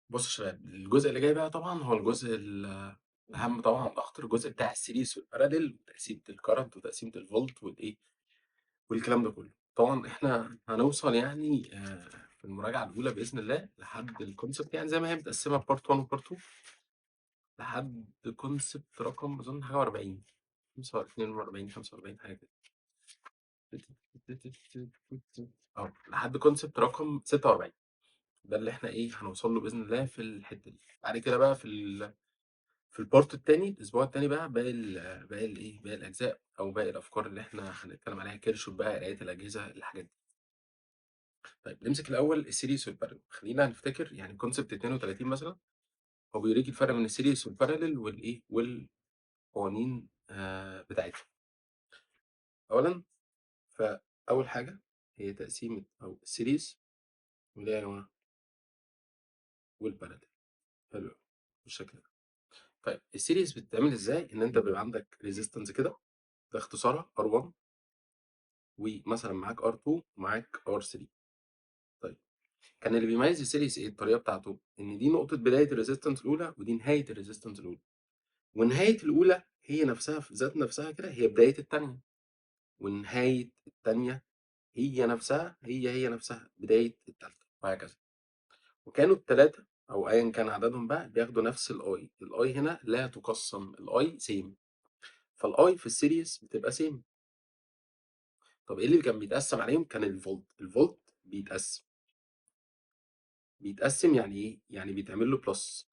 بُص يا شباب، الجزء اللي جاي بقى طبعًا هو الجزء الأهم طبعًا وأخطر جزء بتاع السيريز والparallel وتقسيمة الcurrent وتقسيمة الفولت والإيه، والكلام ده كله. طبعًا إحنا هنوصل يعني في المراجعة الأولى بإذن الله لحد الconcept يعني زي ما هي متقسمة part 1 وpart 2 لحد concept رقم أظن حاجة و40 42 45 حاجة كده. لحد concept رقم 46 ده اللي إحنا إيه، هنوصل له بإذن الله في الحتة دي. بعد كده بقى في البارت التاني الاسبوع التاني بقى باقي الاجزاء او باقي الافكار اللي احنا هنتكلم عليها كيرشوف بقى قرايه الاجهزه الحاجات دي. طيب نمسك الاول السيريس والبارلل، خلينا نفتكر يعني كونسبت 32 مثلا هو بيوريك الفرق بين السيريس والبارلل والايه والقوانين بتاعتها. اولا فاول حاجه هي تقسيمه او السيريس واللي هي يا جماعه والبارلل. حلو أوي، بالشكل ده. طيب السيريس بتتعمل ازاي؟ ان انت بيبقى عندك ريزيستنس كده، ده اختصارها R1 ومثلا معاك R2 ومعاك R3. طيب كان اللي بيميز السيريس ايه الطريقه بتاعته؟ ان دي نقطه بدايه الريزيستنس الاولى ودي نهايه الريزيستنس الاولى، ونهايه الاولى هي نفسها في ذات نفسها كده هي بدايه الثانيه، ونهايه الثانيه هي نفسها بدايه الثالثه، وهكذا. وكانوا الثلاثه او ايا كان عددهم بقى بياخدوا نفس الاي هنا لا تقسم، الاي سيم، فالاي في السيريس بتبقى سيم. طب ايه اللي كان بيتقسم عليهم؟ كان الفولت بيتقسم يعني ايه؟ يعني بيتعمل له بلس.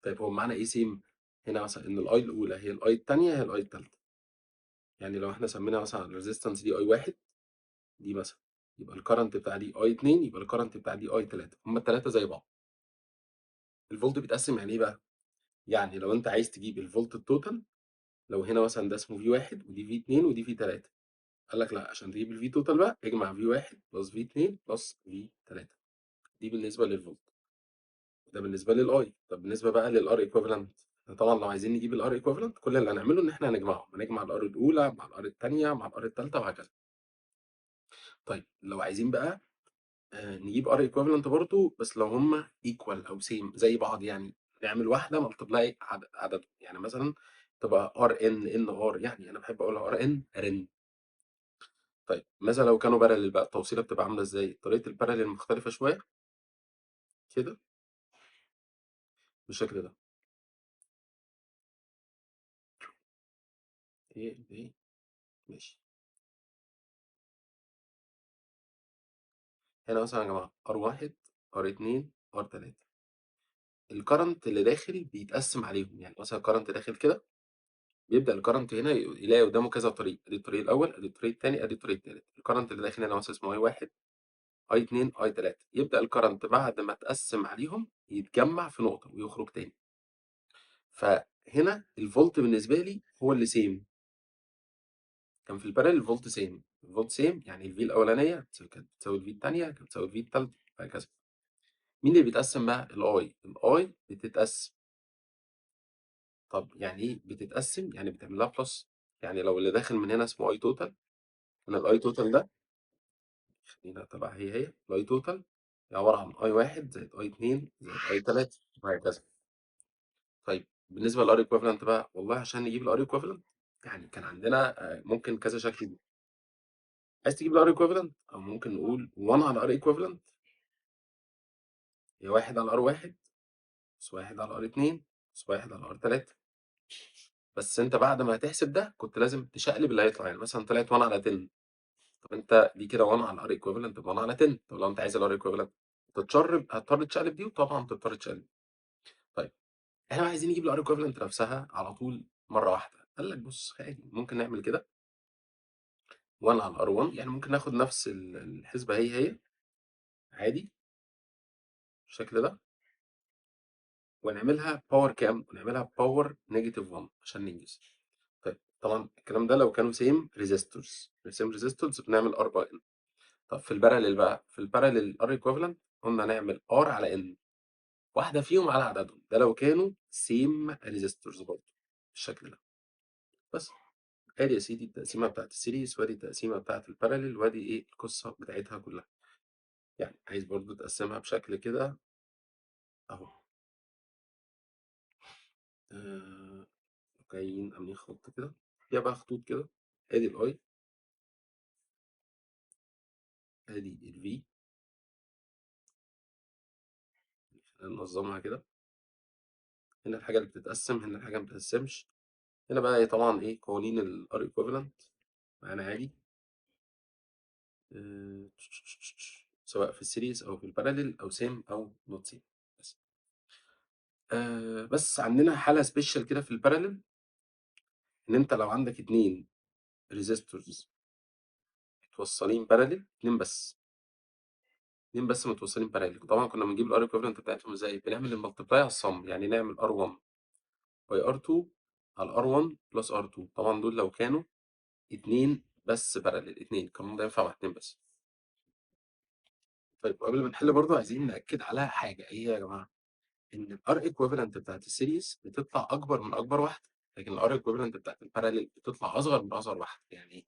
طيب هو معنى ايه سيم؟ هنا مثلا ان الاي الاولى هي الاي الثانيه هي الاي الثالثه. يعني لو احنا سمينا مثلا الريزيستنس دي اي واحد، دي مثلا يبقى الكرنت بتاع دي اي 2، يبقى الكرنت بتاع دي اي 3، هما الثلاثه زي بعض. الفولت بيتقسم يعني ايه بقى؟ يعني لو انت عايز تجيب الفولت التوتال، لو هنا مثلا ده اسمه في 1 ودي في 2 ودي في 3، قال لك لا، عشان تجيب الفي توتال بقى اجمع في 1 بلس في 2 بلس في 3. دي بالنسبه للفولت، ده بالنسبه للاي. طب بالنسبه بقى للار ايكوفالنت، طبعا لو عايزين نجيب الار ايكوفالنت كل اللي هنعمله ان احنا هنجمعهم، هنجمع الار الاولى مع الار الثانيه مع الار الثالثه وهكذا. طيب لو عايزين بقى نجيب ار ايكوفالنت برضو بس لو هم ايكوال او سيم زي بعض، يعني نعمل واحده ملتبلاي عددهم، يعني مثلا تبقى ار ان ار، يعني انا بحب اقولها ار ان ارن. طيب ماذا لو كانوا بارلل بقى؟ التوصيله بتبقى عامله ازاي؟ طريقه البارلل مختلفه شويه كده بالشكل ده. ايه ماشي. هنا مثلا يا جماعه ار1 ار2 ار3، الكرنت اللي داخل بيتقسم عليهم، يعني مثلا الكرنت داخل كده بيبدا الكرنت هنا يلاقي قدامه كذا طريق، ادي الطريق الاول ادي الطريق الثاني ادي الطريق الثالث. الكرنت اللي داخل هنا مثلا اسمه اي 1 اي 2 اي 3، يبدا الكرنت بعد ما تقسم عليهم يتجمع في نقطه ويخرج تاني. فهنا الفولت بالنسبه لي هو اللي سيم. كان في البارل الفولت سيم، الفولت سيم يعني الفي الاولانيه كانت بتساوي الفي الثانيه كانت بتساوي الفي الثالثه وهكذا. مين اللي بيتقسم بقى؟ الاي بتتقسم. طب يعني ايه بتتقسم؟ يعني بتعمل لها بلس. يعني لو اللي داخل من هنا اسمه اي توتال، انا الاي توتال ده خلينا تبع هي الاي توتال عباره عن اي 1 زائد اي 2 زائد اي 3 وهكذا. طيب بالنسبه للار ايكوفالنت بقى، والله عشان نجيب الار ايكوفالنت يعني كان عندنا ممكن كذا شكل. عايز تجيب الار ايكوفالنت او ممكن نقول 1 على ار ايكوفالنت هي 1 على ار 1 بس 1 على ار 2 بس 1 على ار 3. بس انت بعد ما هتحسب ده كنت لازم تشقلب اللي هيطلع، يعني مثلا طلعت 1 على 10، طب انت دي كده 1 على ار ايكويفالنت 1 على 10. طب لو انت عايز الار ايكويفالنت هتضطر تشقلب دي، وطبعا تضطر تشقلب. طيب احنا بقى عايزين نجيب الار ايكويفالنت نفسها على طول مره واحده، قال لك بص عادي ممكن نعمل كده 1 على ار 1، يعني ممكن ناخد نفس الحسبه هي عادي بالشكل ده، ونعملها باور كام؟ ونعملها باور نيجاتيف 1 عشان ننجز. طيب طبعا الكلام ده لو كانوا سيم ريزيستورز بنعمل ار باي ان. طب في الباراليل بقى، في الباراليل ار ايكويفالنت قلنا نعمل ار على ان، واحده فيهم على عددهم، ده لو كانوا سيم ريزيستورز برضه بالشكل ده. بس ادي يا سيدي التقسيمه بتاعت السيريز، وادي التقسيمه بتاعت الباراليل، وادي ايه القصه بتاعتها كلها. يعني عايز برضه تقسمها بشكل كده اهو. جايين عاملين خط كده، فيها بقى خطوط كده. ادي الاي، ادي الفي، ننظمها كده. هنا الحاجه اللي بتتقسم، هنا الحاجه ما بتتقسمش. هنا بقى إيه طبعا ايه قوانين الار ايكويفالنت معانا عادي. آه، سواء في السيريز او في الباراليل او سيم او نوت سيم. بس بس عندنا حاله سبيشال كده في الباراليل، ان انت لو عندك اتنين ريزيستورز متوصلين باراليل، اتنين بس متوصلين باراليل، طبعا كنا بنجيب الار ايكويفالنت بتاعتهم ازاي؟ بنعمل الملتبلاي على الصم، يعني نعمل ار1 باي ار2 على ار1 بلس ار2. طبعا دول لو كانوا اتنين بس باراليل، اتنين القانون ده ينفع مع اتنين بس. طيب قبل ما نحل برضه عايزين نأكد على حاجة، ايه يا جماعة؟ ان الار ايكويفالنت بتاعت السيريز بتطلع اكبر من اكبر واحدة، لكن الار ايكويفالنت بتاعت الباراليل بتطلع اصغر من اصغر واحدة. يعني ايه؟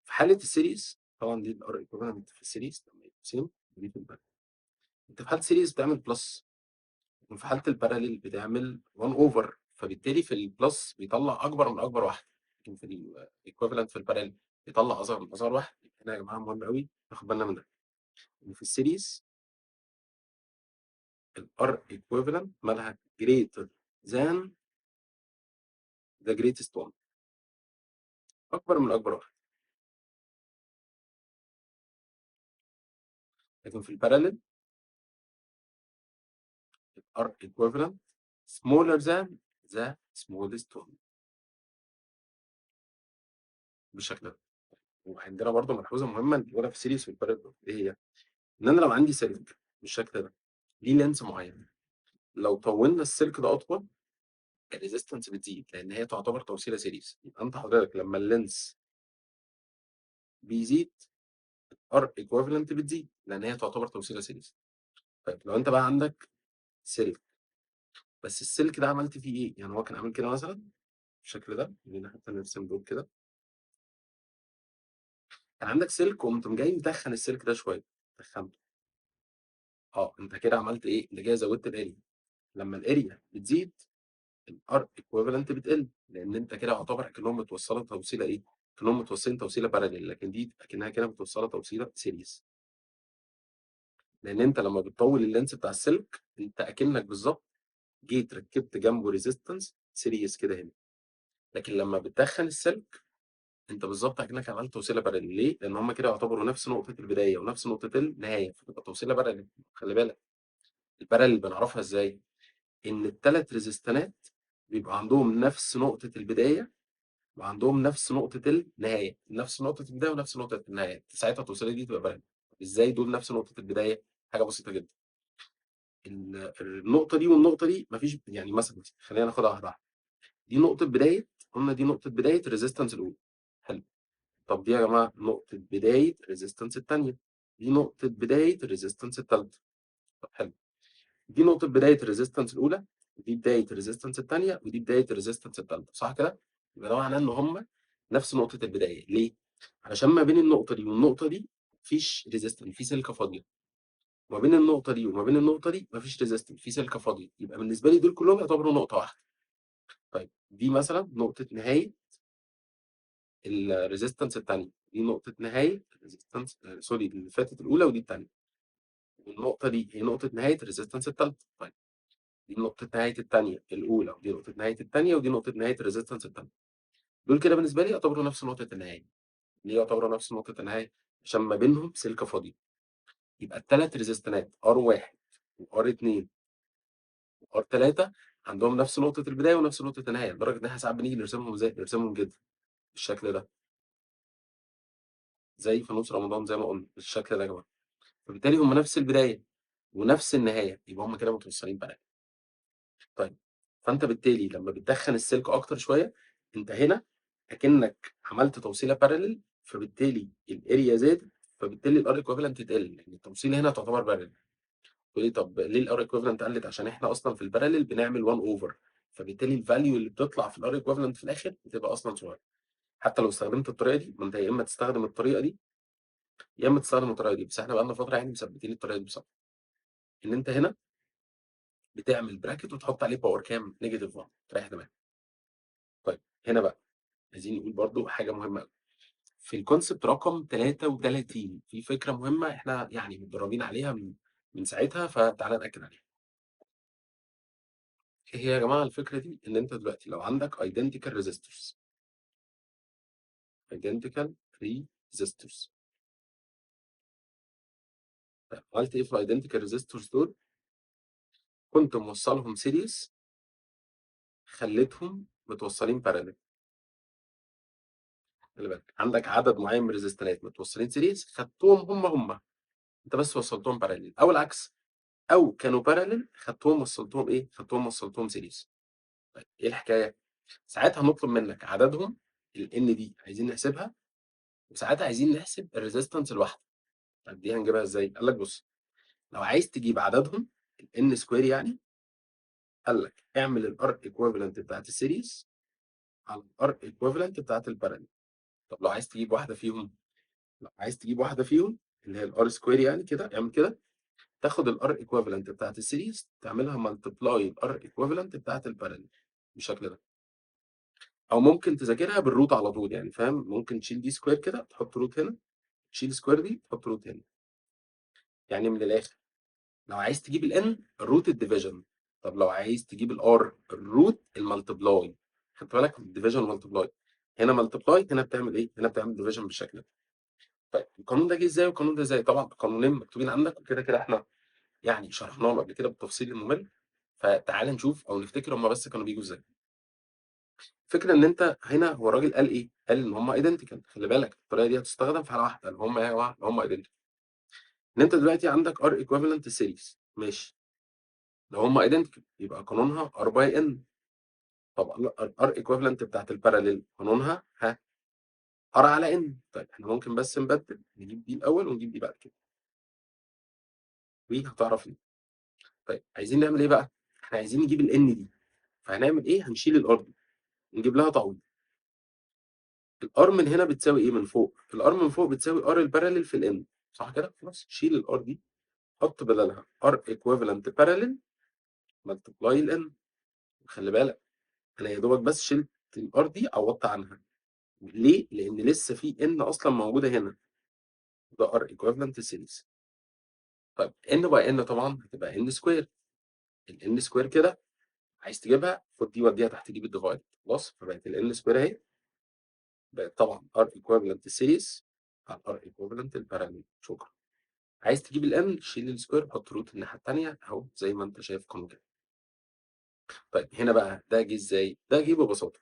في حالة السيريز طبعا دي الار ايكويفالنت في السيريز لما يبقى سيم، ودي في الباراليل. انت في حالة السيريز بتعمل بلس، وفي حالة الباراليل بتعمل 1 اوفر، فبالتالي في البلس بيطلع اكبر من اكبر واحدة، لكن في الايكويفالنت في الباراليل بيطلع اصغر من اصغر واحد. هنا يا جماعة مهم قوي ناخد بالنا من ده، ان في السيريز الار equivalent مالها greater than the greatest one، اكبر من اكبر واحد. لكن في الباراليل الار equivalent smaller than the smallest one بالشكل ده. وعندنا برضو ملحوظه مهمه نقولها في السيريز في الباراليل، ايه هي؟ ان انا لو عندي سلك بالشكل ده ليه لينس معين، لو طولنا السلك ده اطول الريزيستنس بتزيد، لان هي تعتبر توصيله سيريز. يبقى انت حضرتك لما اللينس بيزيد ار equivalent بتزيد، لان هي تعتبر توصيله سيريز. طيب لو انت بقى عندك سلك، بس السلك ده عملت فيه ايه؟ يعني هو كان عامل كده مثلا بالشكل ده، خلينا حتى نرسم دول كده. كان عندك سلك وقمت جاي مدخن السلك ده شويه، دخنته. انت كده عملت ايه؟ انت كده زودت الاريا. لما الاريا بتزيد الار ايكويفالنت بتقل، لان انت كده يعتبر كانهم متوصله توصيله ايه؟ كانهم متوصلين توصيله باراليل، لكن دي اكنها كده متوصله توصيله سيريز. لان انت لما بتطول اللينس بتاع السلك انت اكنك بالظبط جيت ركبت جنبه ريزيستنس سيريز كده هنا. لكن لما بتدخن السلك انت بالظبط اكنك عملت توصيله باراليل. ليه؟ لان هم كده يعتبروا نفس نقطه البدايه ونفس نقطه النهايه، فتبقى توصيله باراليل. خلي بالك الباراليل بنعرفها ازاي؟ ان الثلاث ريزيستانات بيبقى عندهم نفس نقطه البدايه وعندهم نفس نقطه النهايه، نفس نقطه البدايه ونفس نقطه النهايه، ساعتها التوصيله دي تبقى باراليل. ازاي دول نفس نقطه البدايه؟ حاجه بسيطه جدا. النقطه دي والنقطه دي مفيش، يعني مثلا خلينا ناخدها واحده واحده. دي نقطه بدايه، قلنا دي نقطه بدايه الريزيستنس الاولى. حلو. طب دي يا جماعه نقطه بدايه الريزيستنس الثانيه، دي نقطه بدايه الريزيستنس الثالثه. طب حلو. دي نقطه بدايه الريزيستنس الاولى، ودي بدايه الريزيستنس الثانيه، ودي بدايه الريزيستنس الثالثه، صح كده؟ يبقى ده معناه ان هم نفس نقطه البدايه. ليه؟ علشان ما بين النقطه دي والنقطه دي مفيش ريزيستنس، في سلكه فاضيه. وما بين النقطه دي وما بين النقطه دي مفيش ريزيستنس، في سلكه فاضيه. يبقى بالنسبه لي دول كلهم يعتبروا نقطه واحده. طيب دي مثلا نقطه نهايه الريزيستنس الثانيه، دي نقطه نهايه الريزيستنس سوري اللي فاتت الاولى ودي الثانيه. والنقطه دي هي نقطه نهايه الريزيستنس الثالثه. طيب دي نقطه نهايه الثانيه الاولى، ودي نقطه نهايه الثانيه، ودي نقطه نهايه الريزيستنس الثانيه. دول كده بالنسبه لي يعتبروا نفس نقطه النهايه. ليه يعتبروا نفس نقطه النهايه؟ عشان ما بينهم سلكه فاضيه. يبقى الثلاث ريزيستنات ار1 وار2 وار3 عندهم نفس نقطه البدايه ونفس نقطه النهايه، لدرجه ان احنا ساعات بنيجي نرسمهم ازاي؟ نرسمهم جدا بالشكل ده، زي فانوس رمضان زي ما قلنا بالشكل ده يا جماعه. فبالتالي هم نفس البدايه ونفس النهايه، يبقى هم كده متوصلين بقى. طيب فانت بالتالي لما بتدخن السلك اكتر شويه انت هنا اكنك عملت توصيله بارلل، فبالتالي الاريا زادت، فبالتالي الار ايكويفالنت تقل، لان التوصيله هنا تعتبر بارلل. تقول لي طب ليه الار ايكويفالنت قلت؟ عشان احنا اصلا في البارلل بنعمل 1 اوفر، فبالتالي الفاليو اللي بتطلع في الار ايكويفالنت في الاخر بتبقى اصلا صغيره. حتى لو استخدمت الطريقه دي، ما انت يا اما تستخدم الطريقه دي يا اما تستخدم الطريقه دي، بس احنا بقى لنا فتره يعني مثبتين الطريقه دي بصراحه. ان انت هنا بتعمل براكت وتحط عليه باور كام؟ -1 تريح دماغك. طيب هنا بقى عايزين نقول برضه حاجة مهمة أوي. في الكونسبت رقم 33 في فكرة مهمة إحنا يعني متدربين عليها من ساعتها، فتعالَ نأكد عليها. إيه هي يا جماعة الفكرة دي؟ إن أنت دلوقتي لو عندك identical resistors identical resistors عملت إيه في الidentical resistors دول؟ كنت موصّلهم series خلّيتهم متوصّلين parallel. خلي بالك عندك عدد معين من الريزستنات متوصلين سيريز خدتهم هم انت بس وصلتهم باراليل او العكس، او كانوا باراليل خدتهم وصلتهم ايه؟ خدتهم وصلتهم سيريز. طيب ايه الحكايه؟ ساعات هنطلب منك عددهم الان دي عايزين نحسبها، وساعات عايزين نحسب الريزيستنس الواحده. طب دي هنجيبها ازاي؟ قال لك بص، لو عايز تجيب عددهم الان سكوير يعني، قال لك اعمل الار ايكويفالنت بتاعت السيريز على الار ايكويفالنت بتاعت الباراليل. طب لو عايز تجيب واحده فيهم، اللي هي الار سكوير يعني كده، اعمل كده، تاخد الار ايكويفالنت بتاعت السيريز تعملها ملتبلاي الار ايكويفالنت بتاعت الباراليل بالشكل ده. او ممكن تذاكرها بالروت على طول، يعني فاهم؟ ممكن تشيل دي سكوير كده تحط روت هنا، تشيل سكوير دي تحط روت هنا. يعني من الاخر لو عايز تجيب الان الروت الديفيجن، طب لو عايز تجيب الار الروت الملتبلاي. خدت بالك الديفيجن ملتبلاي، هنا ملتبلاي هنا بتعمل ايه؟ هنا بتعمل ديفيجن بالشكل ده. طيب القانون ده جه ازاي والقانون ده ازاي؟ طبعا قانونين مكتوبين عندك وكده كده احنا يعني شرحناهم قبل كده بالتفصيل الممل، فتعال نشوف او نفتكر هم بس كانوا بيجوا ازاي. الفكره ان انت هنا هو الراجل قال ايه؟ قال ان هم ايدنتيكال. خلي بالك الطريقه دي هتستخدم في حاله واحده، ان هم ايه يا جماعه؟ هم ايدنتيكال. ان انت دلوقتي عندك ار ايكويفالنت سيريز ماشي، لو هم ايدنتيكال يبقى قانونها ار باي ان. طب ار ايكويفالنت بتاعت الباراليل قانونها ار على ان. طيب احنا ممكن بس نبدل، نجيب دي الاول ونجيب دي بعد كده، دي هتعرف ليه. طيب عايزين نعمل ايه بقى؟ احنا عايزين نجيب الان دي، فهنعمل ايه؟ هنشيل الار دي نجيب لها تعويض. الار من هنا بتساوي ايه من فوق؟ الار من فوق بتساوي ار الباراليل في الان، صح كده؟ خلاص شيل الار دي، حط بدلها ار ايكويفالنت باراليل ملتبلاي الان. خلي بالك انا يا دوبك بس شلت الار دي عوضت عنها. ليه؟ لان لسه في ان اصلا موجوده هنا، ده ار ايكويفالنت سيريز. طيب ان باي ان طبعا هتبقى ان سكوير. الان سكوير كده عايز تجيبها خد دي وديها تحت دي بالديفايد، خلاص فبقت الان سكوير اهي، بقت طبعا ار ايكويفالنت سيريز على ار ايكويفالنت الباراليل. شكرا. عايز تجيب الان شيل السكوير حط روت الناحيه الثانيه اهو زي ما انت شايف قانون كده. طيب هنا بقى ده جه ازاي؟ ده جه ببساطه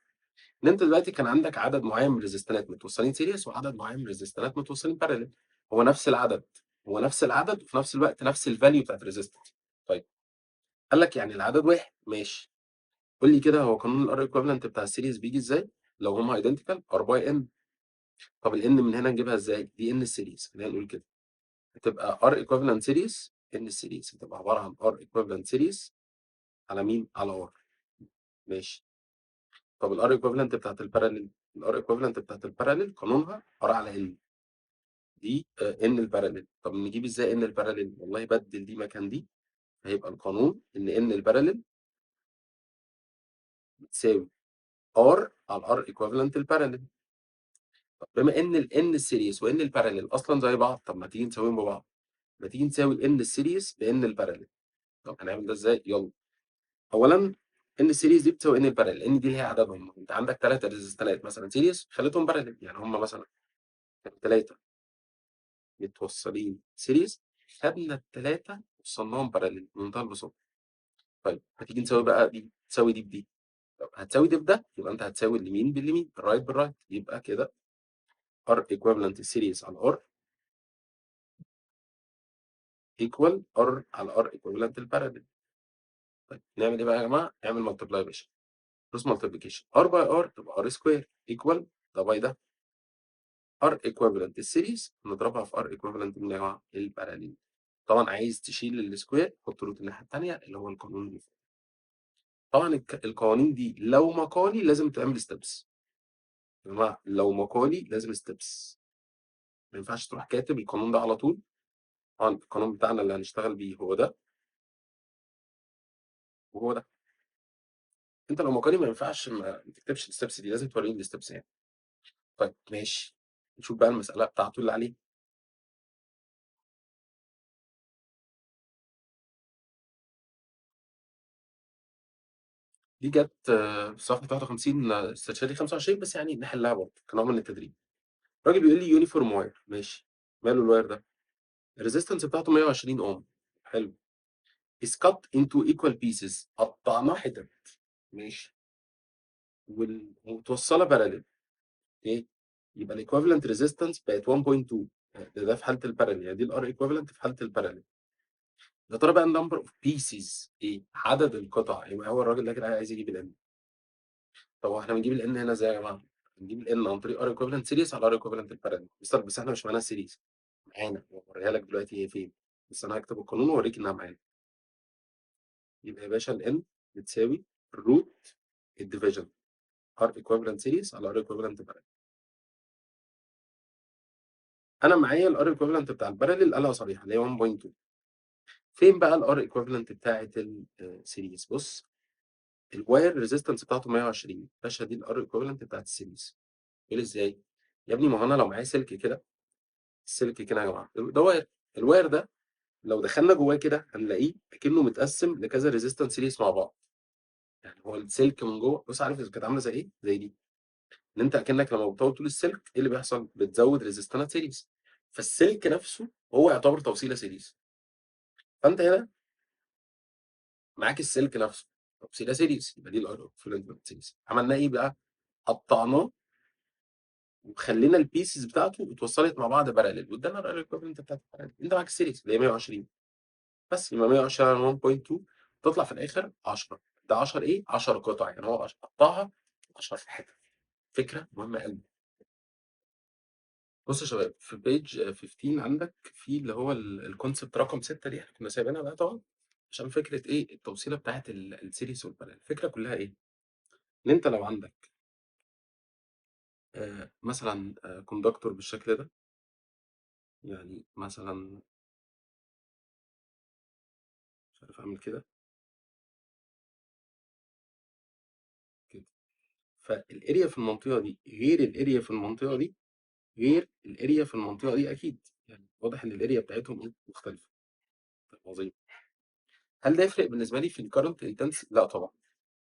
ان انت دلوقتي كان عندك عدد معين من الريزستنات متوصلين سيريس وعدد معين من الريزستنات متوصلين باراليل. هو نفس العدد، هو نفس العدد وفي نفس الوقت نفس الفاليو بتاعت الريزستنس. طيب قال لك يعني العدد واحد ماشي. قول لي كده هو قانون الار ايكويفالنت بتاع السيريز بيجي ازاي؟ لو هما ايدنتيكال ار باي ان. طب الان من هنا نجيبها ازاي؟ دي ان السيريز، خلينا نقول كده هتبقى ار ايكويفالنت سيريز ان السيريز هتبقى عباره عن ار ايكويفالنت سيريز على مين؟ على ار. ماشي. طب الار ايكويفالنت بتاعت الباراليل، الار ايكويفالنت بتاعت الباراليل قانونها ار على ان. دي ان الباراليل. طب نجيب ازاي ان الباراليل؟ والله بدل دي مكان دي، هيبقى القانون ان الباراليل بتساوي ار على ار ايكويفالنت الباراليل. طب بما ان الان السيريس وان الباراليل اصلا زي بعض، طب ما تيجي نساويهم ببعض. ما تيجي نساوي الان السيريس بان الباراليل. طب هنعمل ده ازاي؟ يلا. اولا ان السيريز دي بتساوي ان الباراليل، ان دي اللي هي عددهم. انت عندك ثلاثه ريزستنات مثلا سيريز خليتهم باراليل، يعني هم مثلا ثلاثه متوصلين سيريز، خدنا الثلاثه وصلناهم باراليل بمنتهى البساطه. طيب هتيجي نساوي بقى دي تساوي دي بدي. طب هتساوي دي بده يبقى انت هتساوي اليمين باليمين الرايت بالرايت، يبقى كده ار ايكويفالنت سيريز على ار ايكوال ار على ار ايكويفالنت الباراليل. طيب نعمل ايه بقى يا جماعه؟ نعمل ملتبلاي يا باشا، كروس ملتبليكيشن ار باي ار تبقى ار سكوير ايكوال ده باي ده ار ايكويفالنت السيريز نضربها في ار ايكويفالنت من يا جماعه الباراليل. طبعا عايز تشيل السكوير حط روت الناحيه الثانيه اللي هو القانون اللي فوق. طبعا القوانين دي لو مقالي لازم تعمل ستيبس يا جماعه، لو مقالي لازم ستيبس، ما ينفعش تروح كاتب القانون ده على طول. طبعا القانون بتاعنا اللي هنشتغل بيه هو ده، وهو ده. أنت لو مكاني ما ينفعش ما تكتبش الsteps دي، لازم تورّيني الsteps يعني. طيب ماشي، نشوف بقى المسألة بتاعته اللي عليه. دي جات في صفحة 51 استرشادي 25 بس يعني نحلها برضه كنوع من التدريب. الراجل بيقول لي uniform wire ماشي، ماله الwire ده؟ الresistance بتاعته 120 ohm حلو. is cut into equal pieces قطعناه حتت ماشي، ومتوصّلة parallel أوكي، يبقى الequivalent resistance بقت 1.2 ده في حالة الparallel يعني دي الR equivalent في حالة الparallel. يا ترى بقى الnumber of pieces إيه؟ عدد القطع، يبقى هو الراجل ده كده عايز يجيب الN. طب هو إحنا بنجيب الN هنا إزاي يا جماعة؟ بنجيب الN عن طريق R equivalent series على R equivalent الparallel. مستر بس إحنا مش معانا الseries. معانا وهاوريها لك دلوقتي هي فين، بس أنا هاكتب القانون وأوريك إنها معانا. يبقى يا باشا الN بتساوي root الdivision R equivalent series على R equivalent parallel. أنا معايا الR equivalent بتاع الparallel قالها صريحة اللي هي 1.2. فين بقى الR equivalent بتاعة الseries؟ بُص الwire resistance بتاعته 120 باشا دي الR equivalent بتاعة الseries. تقول لي إزاي؟ يا ابني ما هو أنا لو معايا سلك كده، السلك كده يا جماعة ده wire، الwire ده لو دخلنا جواه كده هنلاقيه أكنه متقسم لكذا resistance series مع بعض. يعني هو السلك من جوه بُص عارف كانت عاملة زي إيه؟ زي دي. إن أنت أكنك لمّا بتطوّل طول السلك إيه اللي بيحصل؟ بتزوّد ريزستنس سيريز، فالسلك نفسه هو يعتبر توصيلة سيريز. فأنت هنا معاك السلك نفسه توصيلة سيريز، يبقى دي الR equivalent سيريز. عملنا إيه بقى؟ قطعناه وخلّينا الpieces بتاعته اتوصّلت مع بعض parallel وادّانا الR equivalent بتاعة الparallel. أنت معاك السيريز اللي هي 120 بس يبقى 120 على 1.2 تطلع في الآخر 10. ده 10 إيه؟ 10 قطع يعني هو قطّعها 10 حتت. فكرة مهمة أوي. بُص يا شباب، في page 15 عندك في اللي هو الconcept رقم 6 دي إحنا كنا سايبينها بقى طبعًا عشان فكرة إيه، التوصيلة بتاعة الseries والparallel. الفكرة كلّها إيه، إن أنت لو عندك مثلًا conductor بالشكل ده، يعني مثلًا مش عارف أعمل كده، كده. فالarea في المنطقة دي غير الarea في المنطقة دي، غير الarea في المنطقة دي أكيد، يعني واضح إن الarea بتاعتهم إيه، مختلفة. طيب عظيم. هل ده يفرق بالنسبة لي في الcurrent intensity؟ لأ طبعًا.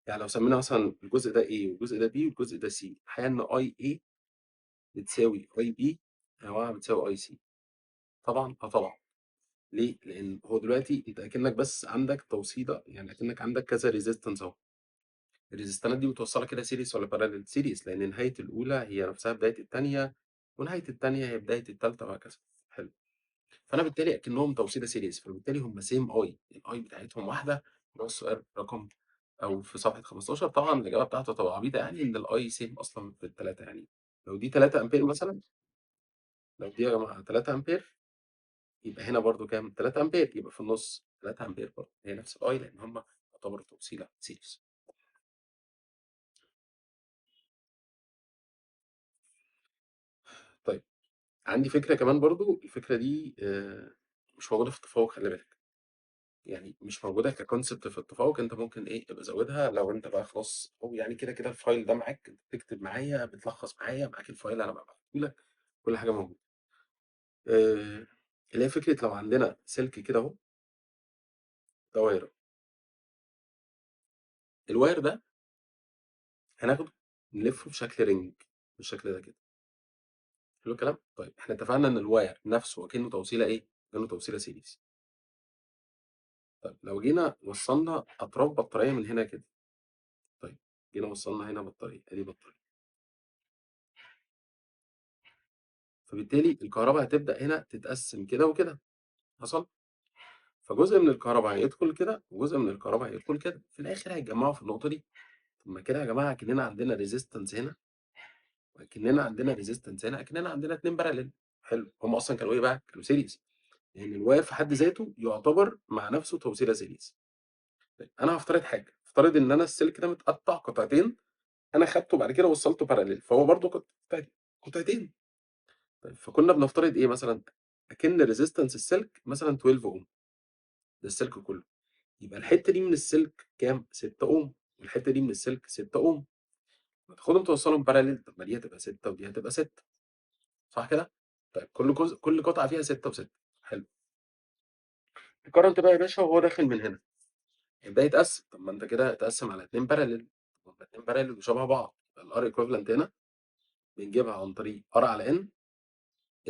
يعني لو سمينا مثلًا الجزء ده A والجزء ده B والجزء ده C، الحقيقة إن IA بتساوي IB يا جماعة بتساوي IC. طبعًا، آه طبعًا. ليه؟ لإن هو دلوقتي أنت أكنك بس عندك توصيلة، يعني أكنك عندك كذا resistance أهو. الريزستانات دي متوصلة كده series والّا parallel؟ series لإن نهاية الأولى هي نفسها بداية التانية، ونهاية التانية هي بداية التالتة وهكذا. حلو. فأنا بالتالي أكنهم توصيلة series فبالتالي هم same I، الI بتاعتهم واحدة. اللي هو السؤال رقم أو في صفحة 15 طبعًا الإجابة بتاعته هتبقى عبيطة يعني إن الI same أصلًا في ال3 يعني لو دي 3 أمبير مثلًا، لو دي يا جماعة 3 أمبير يبقى هنا برضه كام؟ 3 أمبير يبقى في النُص 3 أمبير برضه، هي نفس الI لإن هم يعتبروا توصيلة series. طيب عندي فكرة كمان برضه، الفكرة دي مش موجودة في التفوق خلّي بالك، يعني مش موجودة كconcept في التفوق. أنت ممكن إيه، ابقى زوّدها لو أنت بقى خلاص أو يعني كده الfile ده معاك، أنت بتكتب معايا، بتلخّص معايا، معاك الfile أنا بابعته لك، كل حاجة موجودة. اللي هي فكرة لو عندنا سلك كده أهو، ده wire، الwire ده هناخده نلفّه بشكل ring بالشكل ده كده، حلو الكلام؟ طيب إحنا اتفقنا إن الwire نفسه أكنه توصيلة إيه، أكنه توصيلة series. طيب لو جينا وصّلنا أطراف بطارية من هنا كده، طيب جينا وصّلنا هنا بطارية، أدي بطارية، فبالتالي الكهربا هتبدأ هنا تتقسّم كده وكده، حصل؟ فجزء من الكهربا هيدخل كده، وجزء من الكهربا هيدخل كده، في الآخر هيتجمّعوا في النقطة دي. طب ما كده يا جماعة أكننا عندنا resistance هنا، وأكننا عندنا resistance هنا، أكننا عندنا 2 parallel. حلو، هم أصلًا كانوا إيه بقى، كانوا series لإن الwire في حد ذاته يعتبر مع نفسه توصيلة series. طيب أنا هافترض حاجة، هافترض إن أنا السلك ده متقطّع قطعتين، أنا خدته بعد كده وصّلته parallel فهو برضه قطعتين. طيب فكنا بنفترض إيه مثلًا، أكن resistance السلك مثلًا 12 ohm ده السلك كله. يبقى الحتة دي من السلك كام؟ 6 أوم، والحتة دي من السلك 6 أوم، ما تاخدهم توصّلهم parallel، طب ما دي هتبقى 6 ودي هتبقى 6، صح كده؟ طيب كل قطعة فيها 6 و6، حلو. الcurrent بقى يا باشا وهو داخل من هنا، يبدأ يتقسّم، طب ما أنت كده هتقسّم على 2 parallel، طب ما 2 parallel وشبه بعض، يبقى الR equivalent هنا بنجيبها عن طريق R على N،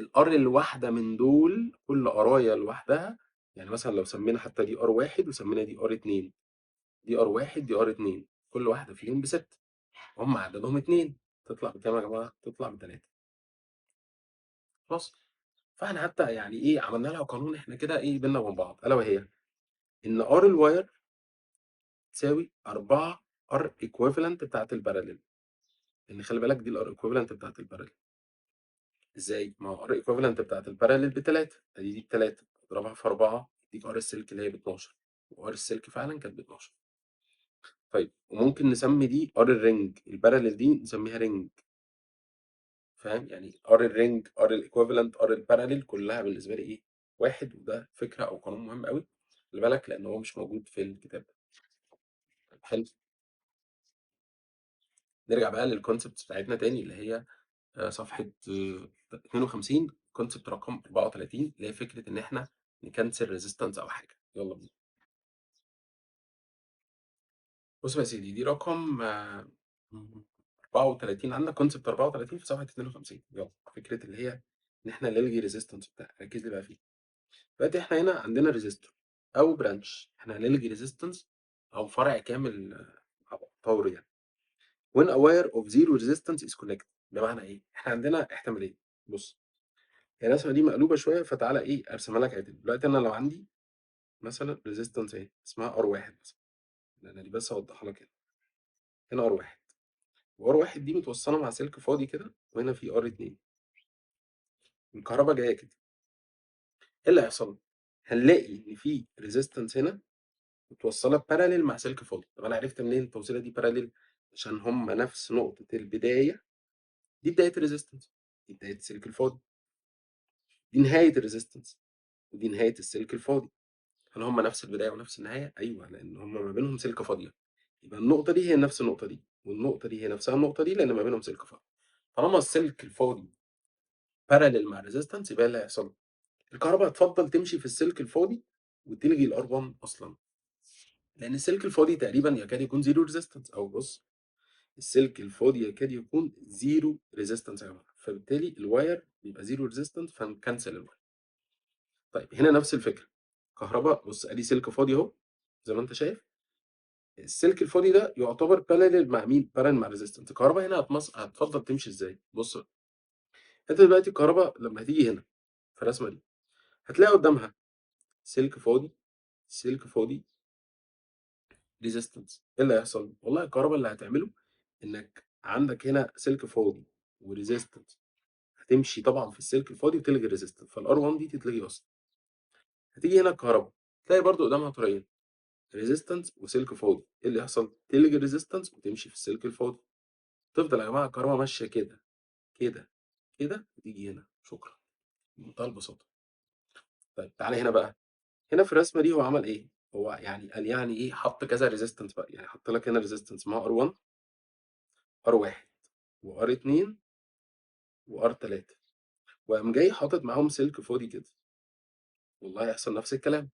الR الواحدة من دول كل قراية لوحدها، يعني مثلًا لو سمينا حتى دي R1 وسمينا دي R2، دي R1 دي R2، كل واحدة فيهم ب6، وهم عددهم 2، تطلع بكام يا جماعة؟ تطلع ب3. خلاص؟ فإحنا حتى يعني إيه عملنا لها قانون إحنا كده إيه بيننا وبين بعض، ألا وهي إن R الواير تساوي 4 R equivalent بتاعة الباراليل، لأن خلي بالك دي الR equivalent بتاعة الباراليل. إزاي؟ ما هو R equivalent بتاعة الباراليل ب3، أدي دي ب3 اضربها في 4 يديك R السلك اللي هي ب12، وR السلك فعلًا كانت ب12. طيب وممكن نسمي دي R الرينج، الباراليل دي نسميها رينج، فاهم؟ يعني R الرينج، R الequivalent، R الباراليل كلها بالنسبة لي إيه؟ واحد، وده فكرة أو قانون مهم أوي، خلي بالك لأن هو مش موجود في الكتاب. حلو. نرجع بقى للconcepts بتاعتنا تاني اللي هي صفحة 52، concept رقم 34 اللي هي فكرة إن إحنا نكنسل resistance أو حاجة، يلا بينا. بُص يا سيدي دي رقم 34، عندك concept 34 في صفحة 52، يلا. فكرة اللي هي إن إحنا نلغي resistance وبتاع، ركز لي بقى فيها. دلوقتي إحنا هنا عندنا resistor أو branch، إحنا هنلغي resistance أو فرع كامل طوري يعني. when a wire of zero resistance is connected، بمعنى إيه؟ إحنا عندنا احتمالين، بُص هي الرسمة دي مقلوبة شوية فتعالَ إيه أرسمها لك عدل. دلوقتي أنا لو عندي مثلًا resistance أهي اسمها R1 مثلًا، أنا دي بس هاوضحها لك هنا، هنا R1 وR1 دي متوصلة مع سلك فاضي كده، وهنا في R2، الكهربا جاية كده، إيه اللي هيحصل؟ هنلاقي إن في resistance هنا متوصلة parallel مع سلك فاضي. طب أنا عرفت منين التوصيلة دي parallel؟ عشان هم نفس نقطة البداية، دي بداية الresistance، دي بداية السلك الفاضي، دي نهاية الresistance، ودي نهاية السلك الفاضي. هل هم نفس البداية ونفس النهاية؟ أيوه، لأن هم ما بينهم سلكة فاضية، يبقى النقطة دي هي نفس النقطة دي، والنقطة دي هي نفسها النقطة دي، لأن ما بينهم سلك فاضي. طالما السلك الفاضي parallel مع resistance يبقى إيه اللي هيحصل؟ الكهربا هتفضل تمشي في السلك الفاضي وتلغي الR1 أصلًا، لأن السلك الفاضي تقريبًا يكاد يكون zero resistance، أو بُص السلك الفاضي يكاد يكون zero resistance يا جماعة، فبالتالي الواير بيبقى zero resistance فنكنسل الواير. طيب هنا نفس الفكرة، كهربا بُص أدي سلك فاضي أهو زي ما أنت شايف، السلك الفاضي ده يعتبر parallel مع مين؟ parallel مع resistance. الكهربا هنا هتفضل تمشي إزاي؟ بُص بقى، أنت دلوقتي الكهربا لما هتيجي هنا في الرسمة دي، هتلاقي قدامها سلك فاضي، سلك فاضي، resistance. إيه اللي هيحصل؟ والله الكهربا اللي هتعمله إنك عندك هنا سلك فاضي وresistance، هتمشي طبعًا في السلك الفاضي وتلغي الresistance، فالR1 دي تتلغي أصلًا. هتيجي هنا الكهربا، تلاقي برضه قدامها طريقين، resistance وسلك فاضي، إيه اللي يحصل؟ تلغي الresistance وتمشي في السلك الفاضي. تفضل يا جماعة الكهربا ماشية كده، كده، كده، وتيجي هنا، شكرًا، بمنتهى البساطة. طيب تعالَ هنا بقى، هنا في الرسمة دي هو عمل إيه؟ هو يعني قال يعني إيه، حط كذا resistance بقى، يعني حط لك هنا resistance ما هو R1، R1 وR2 وR3، وقام جاي حاطط معاهم سلك فاضي كده، والله هيحصل نفس الكلام.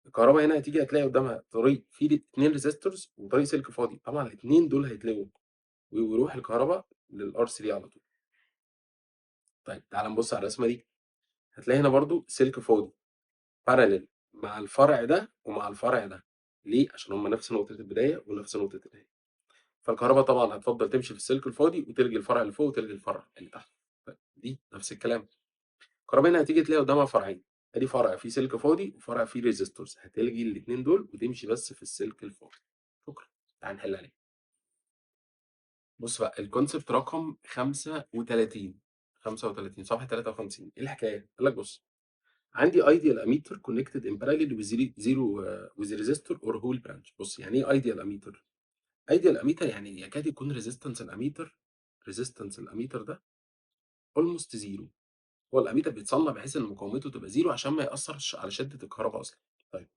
الكهربا هنا هتيجي هتلاقي قدامها طريق فيه 2 resistors وطريق سلك فاضي، طبعًا الاتنين دول هيتلغوا ويروح الكهربا للR3 على طول. طيب تعالَ نبُص على الرسمة دي، هتلاقي هنا برضه سلك فاضي parallel مع الفرع ده ومع الفرع ده، ليه؟ عشان هم نفس نقطة البداية ونفس نقطة النهاية. فالكهربا طبعًا هتفضل تمشي في السلك الفاضي وتلغي الفرع اللي فوق وتلغي الفرع اللي تحت. طيب دي نفس الكلام. الكهربا هنا هتيجي تلاقي قدامها فرعين، ادي فرع فيه سلك فاضي وفرع فيه resistors، هتلغي الاتنين دول وتمشي بس في السلك الفاضي. شكرًا، تعالَ نحل عليه. بُص بقى الconcept رقم 35، 35 صفحة 53، إيه الحكاية؟ قال لك بُص، عندي ideal ammeter connected in parallel with zero with resistor or whole branch. بُص يعني إيه ideal ammeter؟ ideal ammeter يعني يكاد يكون resistance الammeter ده almost zero. هو الاميتر بيتصنع بحيث ان مقاومته تبقى زيرو عشان ما ياثرش على شده الكهرباء اصلا. طيب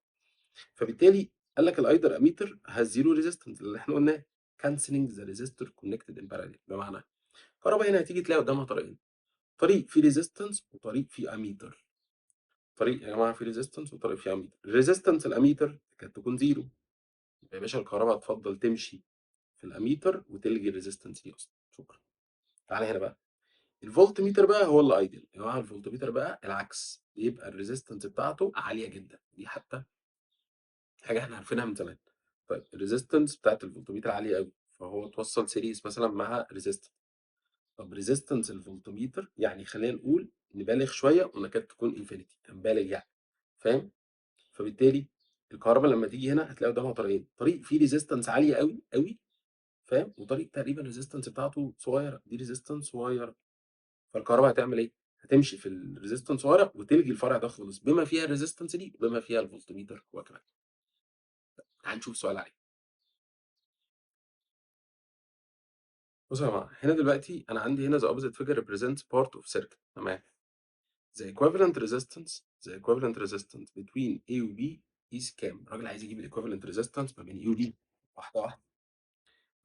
فبالتالي قال لك الايدر اميتر has زيرو ريزيستنس اللي احنا قلناه canceling the resistor connected in parallel. بمعنى الكهرباء هنا هتيجي تلاقي قدامها طريقين، طريق فيه ريزيستنس وطريق فيه اميتر. طريق يا جماعه فيه ريزيستنس وطريق فيه اميتر. الريزيستنس الاميتر كانت تكون زيرو، يبقى يا باشا الكهرباء هتفضل تمشي في الاميتر وتلغي الريزيستنس دي اصلا. شكرا. تعالى هنا بقى، الفولت ميتر بقى هو الايدل يا جماعه. الفولت ميتر بقى العكس، يبقى الريزيستنس بتاعته عاليه جدا. دي حتى حاجه احنا عارفينها من زمان. طيب الريزيستنس بتاعت الفولتميتر عاليه قوي، فهو توصل سيريز مثلا مع ريزيستنس. طب ريزيستنس الفولتميتر يعني خلينا نقول نبالغ شويه ونكاد تكون انفينيتي، هنبالغ يعني، فاهم؟ فبالتالي الكهرباء لما تيجي هنا هتلاقي قدامها طريقين، طريق فيه ريزيستنس عاليه قوي قوي، فاهم؟ وطريق تقريبا الريزيستنس بتاعته صغيره، دي ريزيستنس صغيره. فالكهرباء هتعمل ايه؟ هتمشي في الريزيستنس صغيره وتلغي الفرع ده خالص، بما فيها الريزيستنس دي بما فيها الفولتميتر هو كمان. هنشوف سؤال عليه. بصوا يا جماعه، هنا دلوقتي انا عندي هنا the opposite figure represents part of circuit. تمام. the equivalent resistance the equivalent resistance between A و B is كام؟ الراجل عايز يجيب الايكوفالنت ريزيستنس ما بين A و B. واحده واحده.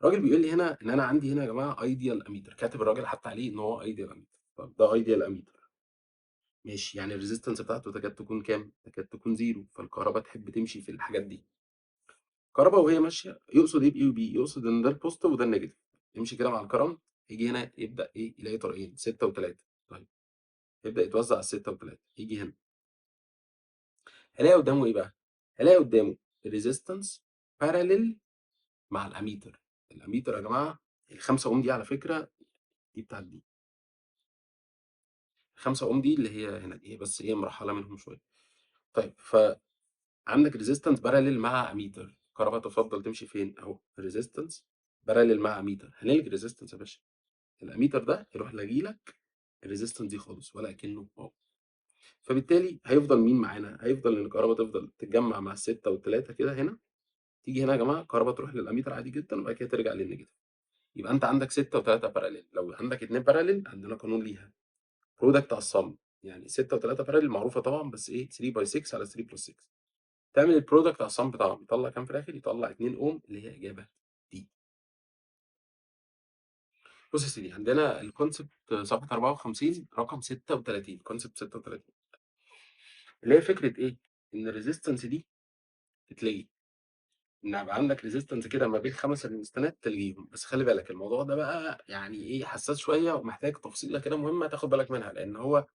الراجل بيقول لي هنا ان انا عندي هنا يا جماعه ايديال اميتر، كاتب الراجل حتى عليه ان هو ايديال اميتر. طب ده ايديال اميتر ماشي، يعني الريزيستنس بتاعته تكاد تكون كام؟ تكاد تكون زيرو، فالكهرباء تحب تمشي في الحاجات دي. الكهرباء وهي ماشيه يقصد ايه باي وبي؟ يقصد ان ده البوزيتيف وده النيجاتيف. يمشي كده مع الكرنت، يجي هنا يبدا ايه؟ يلاقي طريقين 6 و3. طيب يبدا يتوزع على 6 و3. يجي هنا هلاقي قدامه ايه بقى؟ هلاقي قدامه الريزيستنس باراليل مع الاميتر. الاميتر يا جماعه ال5 اوم دي على فكره دي بتاعت دي. 5 اوم دي اللي هي هنا دي، بس ايه مرحله منهم شويه. طيب فعندك ريزيستنس باراليل مع اميتر، الكهرباء تفضل تمشي فين؟ اهو ريزيستنس باراليل مع اميتر. هنلغي ريزيستنس يا باشا، الاميتر ده يروح لاغي لك الريزيستنس دي خالص ولا كأنه اهو. فبالتالي هيفضل مين معانا؟ هيفضل ان الكهرباء تفضل تتجمع مع الستة والتلاتة كده هنا. تيجي هنا يا جماعه الكهرباء تروح للاميتر عادي جدا وبعد كده ترجع للنيجاتيف. يبقى انت عندك 6 و3 باراليل. لو عندك 2 باراليل عندنا قانون ليها، برودكت على الصم. يعني 6 و3 باراليل معروفه طبعا، بس ايه 3 باي 6 على 3 بلس 6. تعمل البرودكت على الصم بتاعهم يطلع كام في الاخر؟ يطلع 2 اوم اللي هي اجابه دي. بص يا سيدي، عندنا الكونسبت صفحه 54 رقم 36، كونسبت 36 اللي هي فكره ايه؟ ان الريزيستنس دي تتلغي، ان يبقى عندك ريزيستنس كده ما بين 5 ريزيستنات تلغيهم. بس خلي بالك الموضوع ده بقى يعني ايه حساس شويه ومحتاج تفصيله كده مهمه تاخد بالك منها، لان هو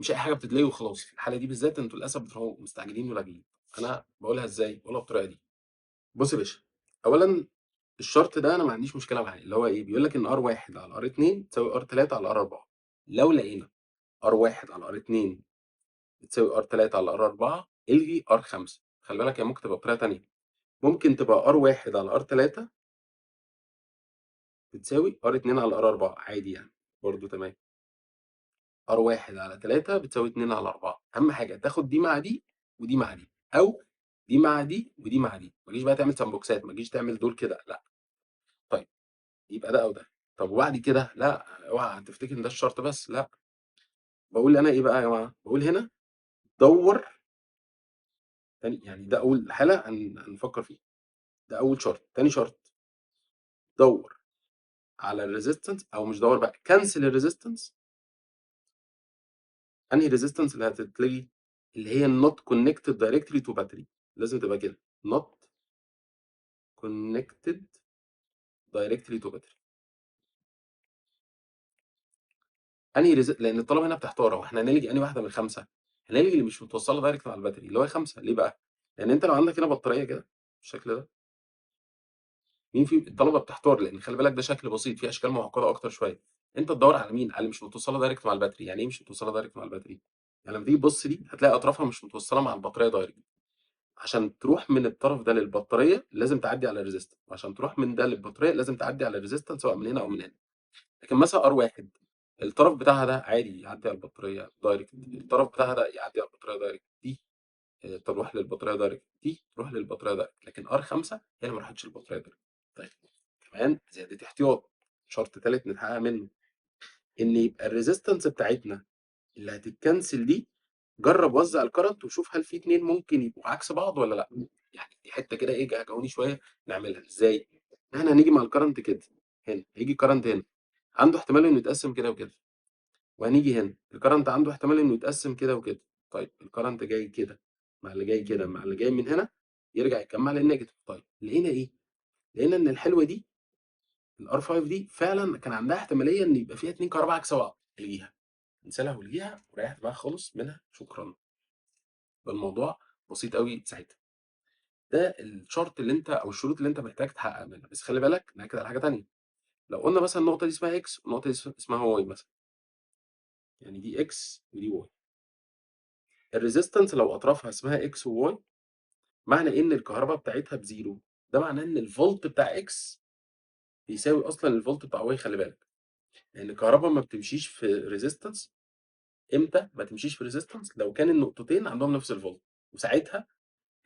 مش اي حاجه بتتلغي وخلاص. في الحاله دي بالذات انتوا للاسف بتروحوا مستعجلين ولاغيين. انا بقولها ازاي؟ بقولها بالطريقه دي. بص يا باشا، اولا الشرط ده انا ما عنديش مشكله معاه، اللي هو ايه؟ بيقول لك ان ار1 على ار2 تساوي ار3 على ار4. لو لقينا ار1 على ار2 بتساوي ار3 على ار4 الغي ار5. خلي بالك هي ممكن تبقى بطريقه ثانيه، ممكن تبقى ار1 على ار3 بتساوي ار2 على ار4 عادي يعني، برضه تمام. ار1 على 3 بتساوي 2 على 4. اهم حاجه تاخد دي مع دي ودي مع دي، او دي مع دي ودي مع دي. ما تجيش بقى تعمل سامبوكسات، ما تجيش تعمل دول كده، لا. طيب يبقى ده او ده. طب وبعد كده لا، اوعى تفتكر ان ده الشرط بس، لا. بقول انا ايه بقى يا جماعه؟ بقول هنا دور تاني، يعني ده اول حاله هنفكر فيه. ده اول شرط. تاني شرط دور على الريزيستنس، او مش دور بقى، كنسل الريزيستنس. انهي ريزيستنس اللي هتتلغي؟ اللي هي not connected directly to battery. لازم تبقى كده not connected directly to battery. لان الطلبه هنا بتحتار، هو احنا هنلغي انهي واحده من الخمسه؟ هنلغي اللي مش متوصله دايركت مع الباتري اللي هو 5. ليه بقى؟ لان انت لو عندك هنا بطاريه كده بالشكل ده، مين في الطلبه بتحتار؟ لان خلي بالك ده شكل بسيط، في اشكال معقده اكتر شويه. انت تدور على مين؟ على اللي مش متوصله دايركت مع الباتري. يعني ايه مش متوصله دايركت مع الباتري؟ يعني لما تيجي تبص دي هتلاقي اطرافها مش متوصله مع البطاريه دايركت. عشان تروح من الطرف ده للبطاريه لازم تعدي على الريزيستنس، وعشان تروح من ده للبطاريه لازم تعدي على الريزيستنس سواء من هنا او من هنا. لكن مثلا ار1 الطرف بتاعها ده عادي يعدي على البطاريه دايركت، الطرف بتاعها ده يعدي على البطاريه دايركت، دي تروح للبطاريه دايركت، دي تروح للبطاريه دايركت. لكن ار5 هي اللي ما راحتش للبطاريه دايركت. طيب كمان زياده احتياط، شرط ثالث نتحقق منه، ان يبقى الريزيستنس بتاعتنا اللي هتتكنسل دي، جرب وزع الكرنت وشوف هل في اتنين ممكن يبقوا عكس بعض ولا لا. يعني دي حتة كده إيه جهجهوني شوية نعملها، إزاي؟ إحنا هنيجي مع الcurrent كده، هنا، هييجي الcurrent هنا، عنده احتمال إنه يتقسّم كده وكده، وهنيجي هنا، الcurrent عنده احتمال إنه يتقسّم كده وكده، طيب الcurrent جاي كده، مع اللي جاي كده، مع اللي جاي من هنا، يرجع يتجمّع للنيجاتيف، طيب لقينا إيه؟ لقينا إن الحلوة دي الR5 دي فعلًا كان عندها احتمالية إن يبقى فيها 2 كهربا عكس بعض، الغيها، انسى والغيها وريّح دماغك خالص منها، شكرًا، يبقى الموضوع بسيط أوي ساعتها. ده الشرط اللي أنت أو الشروط اللي أنت محتاج تحقق منها، بس خلّي بالك نأكد على حاجة تانية، لو قُلنا مثلًا النقطة دي اسمها X والنقطة دي اسمها Y مثلًا، يعني دي X ودي Y، الresistance لو أطرافها اسمها X وY معنى إن الكهربا بتاعتها ب0، ده معناه إن الفولت بتاع X بيساوي أصلًا الفولت بتاع Y خلّي بالك، لإن الكهربا ما بتمشيش في resistance إمتى ما تمشيش في resistance لو كان النقطتين عندهم نفس الفولت، وساعتها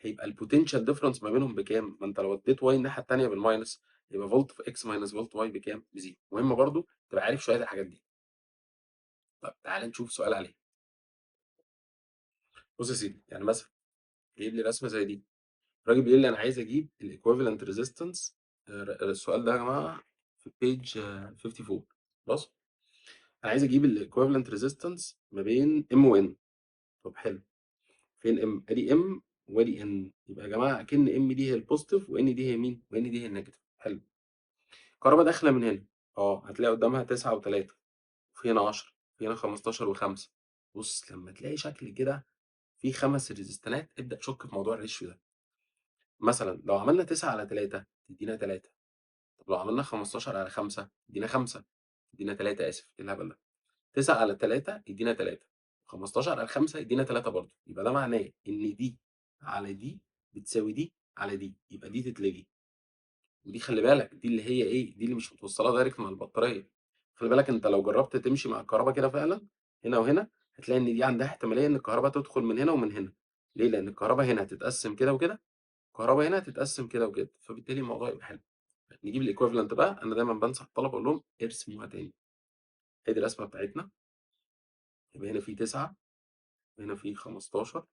هيبقى الpotential difference ما بينهم بكام؟ ما أنت لو اديت Y الناحية التانية بالminus يبقى فولت في X minus فولت Y بكام؟ ب0. مهم برضه تبقى عارف شوية الحاجات دي. طب تعالَ نشوف سؤال عليها. بُص يا سيدي، يعني مثلًا جايب لي رسمة زي دي، الراجل بيقول لي أنا عايز أجيب الequivalent resistance السؤال ده يا جماعة في page 54 خلاص؟ أنا عايز أجيب الequivalent resistance ما بين M وN. طب حلو، فين M؟ أدي M وأدي N، يبقى يا جماعة أكن M دي هي الpositive وN دي هي مين؟ وN دي هي الnegative. حلو. كهربا داخلة من هنا، هتلاقي قدامها 9 و3 وفي هنا 10 وفي هنا 15 و5. بُص لمّا تلاقي شكل كده فيه 5 ريزيستنات ابدأ شُك في موضوع الratio ده. مثلًا لو عملنا 9 على 3 تدينا 3، طب لو عملنا 15 على 5 تدينا 5، تدينا 3 آسف، إيه الهبل ده! 9 على 3 يدينا 3، 15 على 5 يدينا 3 برضه، يبقى ده معناه إن دي على دي بتساوي دي على دي، يبقى دي تتلغي. ودي خلّي بالك دي اللي هي إيه، دي اللي مش متوصّلة direct مع البطارية، خلّي بالك أنت لو جرّبت تمشي مع الكهربا كده فعلًا هنا وهنا، هتلاقي إن دي عندها احتمالية إن الكهربا تدخل من هنا ومن هنا، ليه؟ لإن الكهربا هنا هتتقسّم كده وكده، الكهربا هنا هتتقسّم كده وكده، فبالتالي الموضوع يبقى حلو. نجيب الequivalent بقى، أنا دايمًا بانصح الطلبة أقول لهم ارسموها تاني، أدي الرسمة بتاعتنا، يبقى هنا في 9 وهنا في 15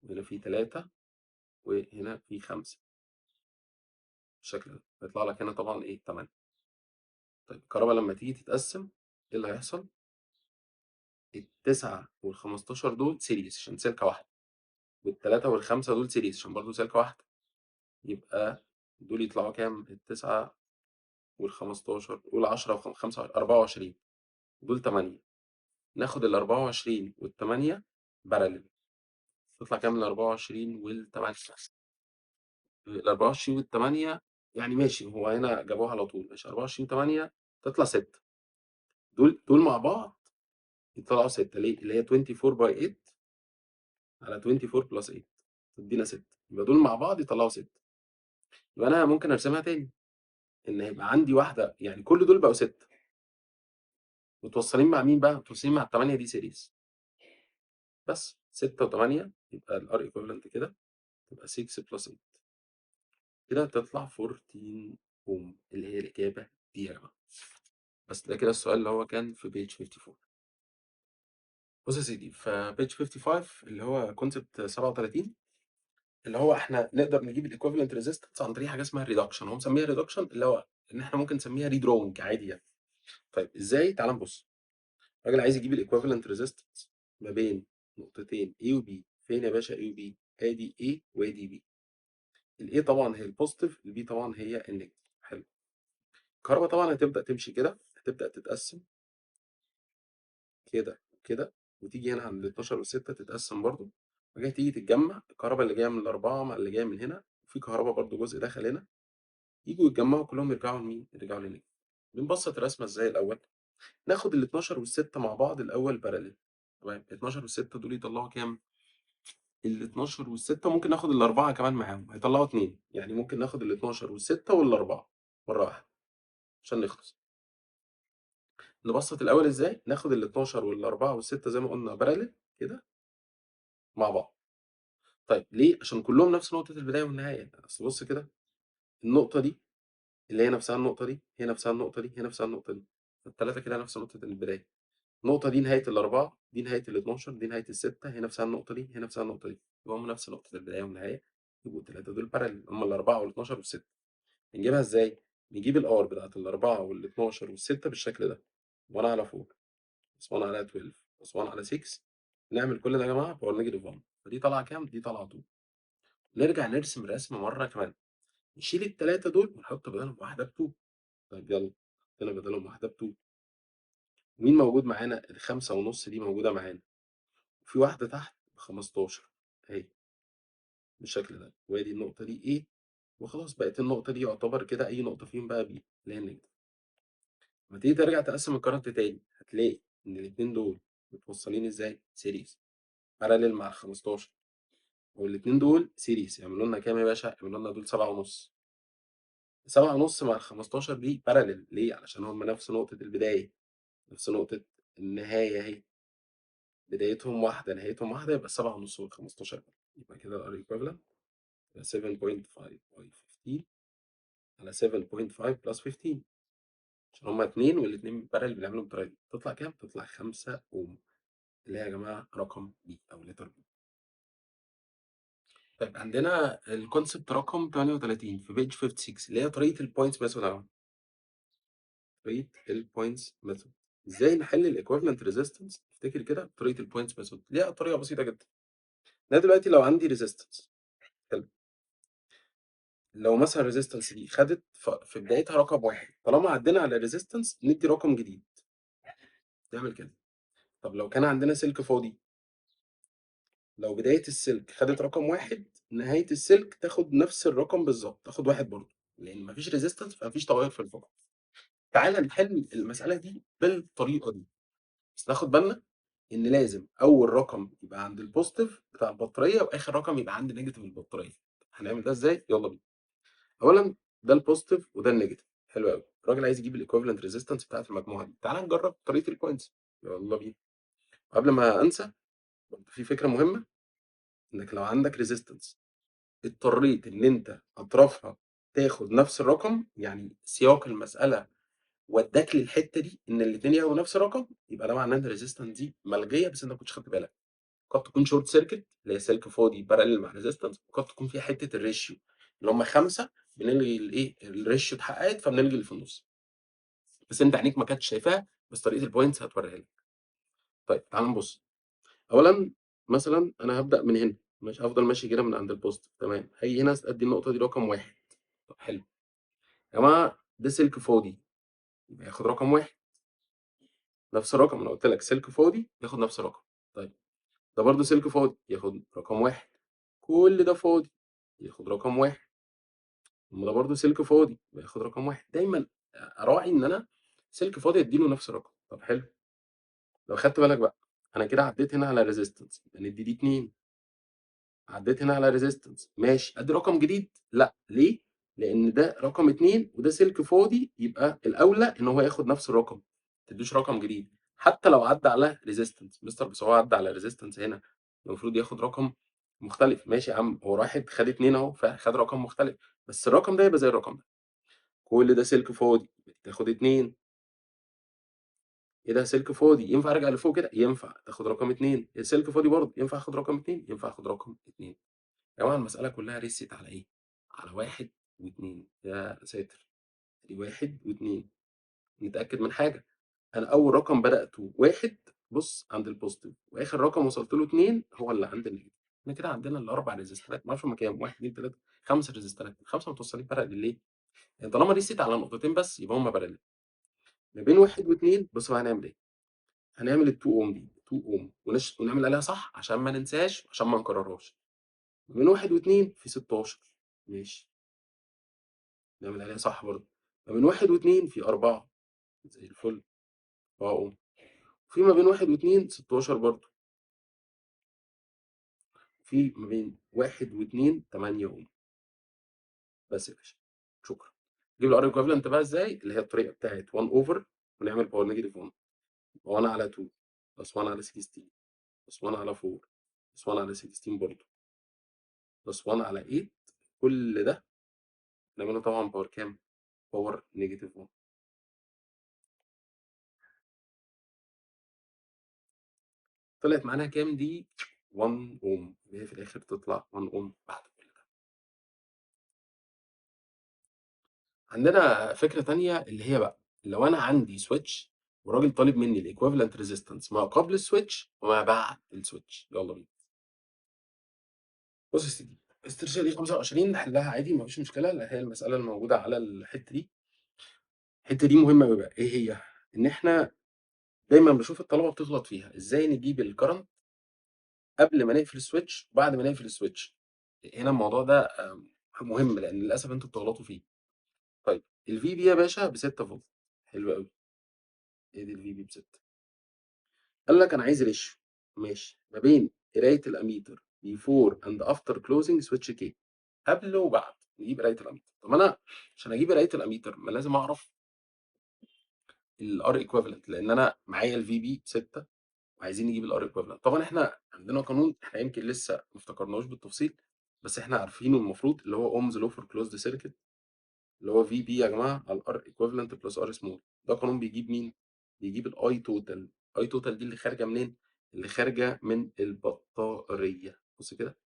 وهنا في 3 وهنا في 5 بالشكل ده، هيطلع لك هنا طبعًا إيه، 8. طيب الكهربا لمّا تيجي تتقسّم، إيه اللي هيحصل؟ ال9 وال15 دول سيريز عشان سلكة واحدة، وال3 وال5 دول سيريز عشان برضه سلكة واحدة، يبقى دول يطلعوا كام؟ ال9 وال15 قُل 10 خمسة 24 دول 8، ناخد ال24 وال8 parallel تطلع كام ال24 وال8؟ ال24 وال8 يعني ماشي هو هنا جابوها على طول ماشي 24 و8 تطلع 6، دول مع بعض يطلعوا 6 ليه؟ اللي هي 24/8 على 24+8 تدينا 6، يبقى دول مع بعض يطلعوا 6. يبقى أنا ممكن أرسمها تاني، إن هيبقى عندي واحدة يعني كل دول بقوا 6 متوصّلين مع مين بقى؟ متوصّلين مع ال8 دي series بس 6 و8 يبقى الR equivalent كده تبقى 6+8 كده تطلع 14 ohm اللي هي الإجابة دي يا جماعة. بس ده كده السؤال اللي هو كان في page 54. بُص يا سيدي في page 55 اللي هو concept 37 اللي هو إحنا نقدر نجيب الequivalent resistance عن طريق حاجة اسمها الreduction، هو مسميها reduction اللي هو إن إحنا ممكن نسميها redrawing عادي يعني. طيب إزاي؟ تعالَ نبُص، الراجل عايز يجيب الequivalent resistance ما بين نقطتين A وB، فين يا باشا A وB؟ آدي A وآدي B، الA طبعًا هي الpositive الB طبعًا هي الnegative. حلو، الكهربا طبعًا هتبدأ تمشي كده، هتبدأ تتقسّم كده وكده، وتيجي هنا عند ال12 وال6 تتقسّم برضه، وبعد كده تيجي تتجمّع الكهربا اللي جاية من ال4 مع اللي جاية من هنا، وفي كهربا برضه جزء دخل هنا، ييجوا يتجمّعوا كلّهم يرجعوا لمين؟ يرجعوا للنيجاتيف. بنبسّط الرسمة إزاي الأول؟ ناخد ال12 وال6 مع بعض الأول parallel تمام، ال12 وال6 دول يطلّعوا كام؟ ال12 وال6 ممكن ناخد ال4 كمان معاهم، هيطلّعوا 2، يعني ممكن ناخد ال12 وال6 وال4 مرّة واحدة عشان نخلص. نبسّط الأول إزاي؟ ناخد ال12 وال4 وال6 زي ما قُلنا parallel كده مع بعض. طيب ليه؟ عشان كلّهم نفس نقطة البداية والنهاية، أصل بُص كده، النقطة دي اللي هي نفسها النقطة دي، هي نفسها النقطة دي، هي نفسها النقطة دي، فال3 كده نفس نقطة البداية. النقطة دي نهاية ال4 دي نهاية ال12 دي نهاية ال6 هي نفسها النقطة دي، هي نفسها النقطة دي، يبقى هُم نفس نقطة البداية والنهاية، يبقوا ال3 دول parallel هم ال4 وال12 وال6. نجيبها إزاي؟ نجيب الR بتاعة ال4 وال12 وال6 بالشكل ده 1 على 4 + 1 على 12 + 1 على 6 نعمل كل ده يا جماعة power -1 فدي طالعة كام؟ دي طالعة 2. نرجع نرسم رسمة مرة كمان نشيل ال3 دول ونحط بدالهم واحدة ب2. طيب يلا حطينا بدالهم واحدة ب2 مين موجود معانا؟ ال5.5 دي موجودة معانا وفي واحدة تحت ب15 أهي بالشكل ده وادي النقطة دي A وخلاص بقت النقطة دي يعتبر كده أي نقطة فيهم بقى B اللي هي النيجاتيف. لما تيجي ترجع تقسم الكرنت تاني هتلاقي إن الاتنين دول متوصلين إزاي؟ سيريز باراليل مع ال15 والاتنين دول سيريز يعملوا لنا كام يا باشا؟ يعملوا لنا دول 7.5. 7.5 مع ال15 دي باراليل ليه؟ علشان هم نفس نقطة البداية نفس نقطة النهاية أهي بدايتهم واحدة نهايتهم واحدة يبقى 7.5 وال15 يبقى كده الار ايكوفالنت 7.5 باي 15 على 7.5 بلس 15 عشان هما اتنين والاتنين بارل بنعملهم بالطريقة دي تطلع كام؟ تطلع 5 اوم اللي هي يا جماعة رقم بي أو لتر بي. طيب عندنا الكونسبت رقم 38 في بيج 56 اللي هي طريقة البوينتس ميثود أهو. طريقة البوينتس ميثود ازاي نحل الايكوفالنت ريزيستنس؟ افتكر كده بطريقة البوينتس ميثود ليها طريقة بسيطة جدا. أنا دلوقتي لو عندي ريزيستنس حلو لو مثلا الريزيستنس دي خدت في بدايتها رقم واحد طالما عدينا على الريزيستنس ندي رقم جديد نعمل كده. طب لو كان عندنا سلك فاضي لو بداية السلك خدت رقم واحد نهاية السلك تاخد نفس الرقم بالظبط تاخد واحد برضه لأن مفيش ريزيستنس فمفيش تغير في الفقرة. تعالى نحل المسألة دي بالطريقة دي بس ناخد بالنا إن لازم أول رقم يبقى عند البوزيتيف بتاع البطارية وآخر رقم يبقى عند نيجاتيف البطارية. هنعمل ده إزاي؟ يلا بينا. أولا ده البوزيتيف وده النيجاتيف حلو قوي الراجل عايز يجيب الايكوفالنت ريزيستنس بتاعت المجموعة دي تعالى نجرب طريقة البوينتس يلا بينا. قبل ما أنسى في فكرة مهمة إنك لو عندك ريزيستنس اضطريت إن أنت أطرافها تاخد نفس الرقم يعني سياق المسألة وداك للحتة دي إن الاتنين ياخدوا نفس الرقم يبقى ده معناه إن الريزيستنس دي ملغية بس أنت ما كنتش خدت بالك. قد تكون شورت سيركت اللي هي سلك فاضي بارلل مع ريزيستنس وقد تكون في حتة الريشيو اللي هم 5 بنلغي الإيه الريشيو اتحققت فبنلغي اللي في النص. بس أنت عينيك ما كانتش شايفاها بس طريقة البوينتس هتوريها لك. طيب تعال نبص. أولا مثلا أنا هبدأ من هنا مش هفضل ماشي كده من عند البوست تمام هاجي هنا أدي النقطة دي رقم واحد. طب حلو يا جماعة ده سلك فاضي يبقى ياخد رقم واحد نفس الرقم أنا قلت لك سلك فاضي ياخد نفس الرقم. طيب ده برضه سلك فاضي ياخد رقم واحد كل ده فاضي ياخد رقم واحد أما ده برضه سلك فاضي يبقى ياخد رقم واحد دايما أراعي إن أنا سلك فاضي أديله نفس الرقم. طب حلو لو خدت بالك بقى أنا كده عديت هنا على ريزيستنس يبقى ندي دي 2 عديت هنا على ريزيستنس ماشي ادي رقم جديد لا ليه؟ لان ده رقم 2 وده سلك فاضي يبقى الاولى ان هو ياخد نفس الرقم ما تديش رقم جديد حتى لو عدى على ريزيستنس مستر بس هو عدى على ريزيستنس هنا المفروض ياخد رقم مختلف ماشي يا عم هو واحد خد 2 اهو فخد رقم مختلف بس الرقم ده يبقى زي الرقم ده. كل ده سلك فاضي تاخد 2 ايه ده سلك فاضي ينفع ارجع لفوق كده ينفع تاخد رقم 2 السلك فاضي برضه ينفع اخد رقم 2 ينفع اخد رقم 2. يا جماعة المسألة كلها رست على إيه؟ على 1 و2 يا ساتر، دي 1 و2 نتأكد من حاجة، أنا أول رقم بدأته 1 بُص عند الpositive وآخر رقم وصلت له 2 هو اللي عند النيجاتيف، إحنا كده عندنا ال4 ريزيسترات ما أعرفش هُم كام 1، 2، 3، 5 ريزيسترات، ال5 متوصلين parallel ليه؟ يعني طالما رست على نقطتين بس يبقى هُم parallel ما بين 1 و2 بُص بقى هنعمل إيه؟ هنعمل ال2 ohm دي 2 ohm ونعمل عليها صح عشان ما ننساش وعشان ما نكررهاش، ما بين 1 و2 في 16 ماشي. نعمل عليها صح برضه. ما بين 1 و2 في 4 زي الفل 4 أوم. وفي ما بين 1 و2 16 برضه. في ما بين 1 و2 8 أوم. بس يا باشا شكرًا. نجيب الR equivalent بقى إزاي؟ اللي هي الطريقة بتاعة 1 over ونعمل power -1 1 على 2 + 1 على 16 + 1 على 4 + 1 على 16 برضه + 1 على 8 كل ده نعمله طبعًا power كام؟ power -1. طلعت معانا كام دي؟ 1 أوم اللي هي في الآخر تطلع 1 أوم بعد كل ده. عندنا فكرة تانية اللي هي بقى لو أنا عندي switch والراجل طالب مني الequivalent resistance ما قبل الswitch وما بعد الswitch، يالّا بينا. بُص يا سيدي، استرشادي 25 نحلها عادي ما فيش مشكلة، اللي هي المسألة الموجودة على الحتّة دي. الحتّة دي مهمة أوي بقى، إيه هي؟ إن إحنا دايمًا باشوف الطلبة بتغلط فيها، إزاي نجيب الcurrent قبل ما نقفل الswitch وبعد ما نقفل الswitch. هنا الموضوع ده مهم لإن للأسف أنتم بتغلطوا فيه. طيب الVB يا باشا ب6 فولت، حلو أوي، أدي الVB ب6. قال لك أنا عايز ratio ماشي، ما بين قراية الأميتر before and after closing switch K، قبل وبعد، نجيب قراية الأميتر. طب أنا عشان أجيب قراية الأميتر ما لازم أعرف الR equivalent لإن أنا معايا الVB 6 وعايزين نجيب الR equivalent. طبعًا إحنا عندنا قانون إحنا يمكن لسه ما افتكرناهوش بالتفصيل، بس إحنا عارفينه المفروض اللي هو Ohm's law for closed circuit اللي هو VB يا جماعة على الR equivalent plus R small. ده قانون بيجيب مين؟ بيجيب الI total. I total دي اللي خارجة منين؟ اللي خارجة من البطارية. بُص كده،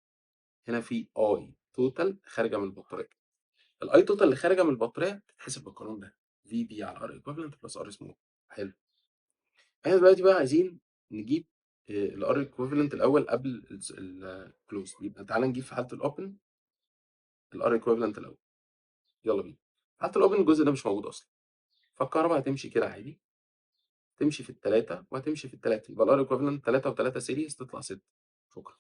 هنا في I total خارجة من البطارية. الI total اللي خارجة من البطارية بتتحسب بالقانون ده VB على R equivalent plus R small. حلو. إحنا دلوقتي بقى عايزين نجيب الR equivalent الأول قبل الclose. يبقى تعالَ نجيب في حالة الopen الR equivalent الأول. يالّا بينا. في حالة الopen الجزء ده مش موجود أصلًا. فالكهربا هتمشي كده عادي، تمشي في ال3 وهتمشي في ال3 يبقى الR equivalent 3 و3 series تطلع 6. شكرًا.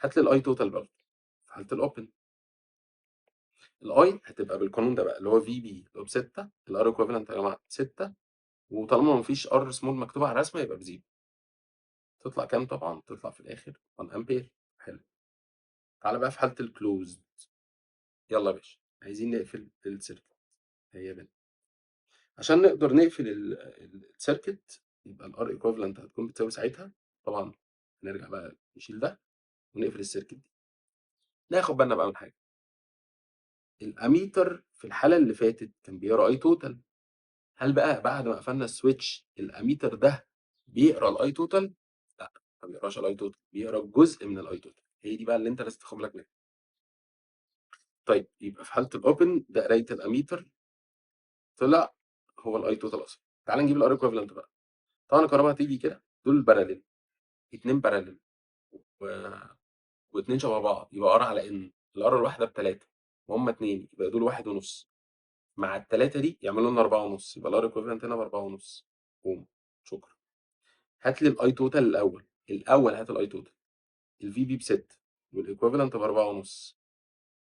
هات لي الI total بقى في حالة الopen. الI هتبقى بالقانون ده بقى اللي هو VB اللي هو ب6 الR equivalent يا جماعة 6 وطالما ما فيش R small مكتوبة على الرسمة يبقى ب0. تطلع كام طبعًا؟ تطلع في الآخر 1 أمبير. حلو. تعالَ بقى في حالة الclosed. يالّا يا باشا، عايزين نقفل الcircuit هيا بنا. عشان نقدر نقفل الcircuit يبقى الR equivalent هتكون بتساوي ساعتها طبعًا هنرجع بقى نشيل ده ونقفل الcircuit دي. ناخد بالنا بقى من حاجة، الأميتر في الحالة اللي فاتت كان بيقرا I total. هل بقى بعد ما قفلنا السويتش الأميتر ده بيقرا الأي توتال؟ لأ، ما بيقراش الأي توتال، بيقرا جزء من الأي توتال. هي دي بقى اللي أنت لازم تاخد بالك منها. طيب يبقى في حالة الأوبن ده قراية الأميتر طلع هو الأي توتال أصلًا. تعالَ نجيب الار equivalent بقى. طبعًا الكهربا هتيجي كده دول parallel 2 parallel و و2 شبه بعض يبقى R على N. الR الواحدة ب3 وهُم 2 يبقى دول 1.5 مع ال3 دي يعملوا لنا 4.5 يبقى الR equivalent هنا ب4.5 أوم. شكرًا. هات لي الأي توتال الأول، الأول هات الأي توتال. الVB ب6 والequivalent ب4.5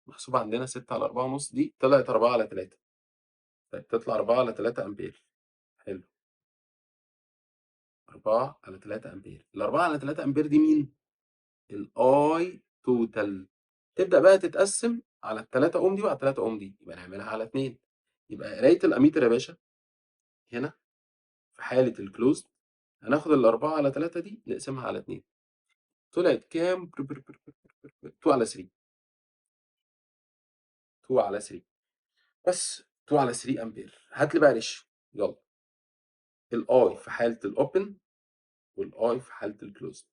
محسوبة عندنا 6 على 4.5 دي طلعت 4 على 3. طيب تطلع 4 على 3 أمبير. حلو. 4 على 3 أمبير. ال4 على 3 أمبير دي مين؟ الI total. تبدأ بقى تتقسم على ال3 أوم دي وعلى ال3 أوم دي، يبقى نعملها على 2. يبقى قراية الأميتر يا باشا هنا في حالة الclosed هناخد ال4 على 3 دي نقسمها على 2. طلعت كام؟ 2 على 3. 2 على 3. بس 2 على 3 أمبير. هات لي بقى ريشيو يالّا. الI في حالة الopen والI في حالة الclosed.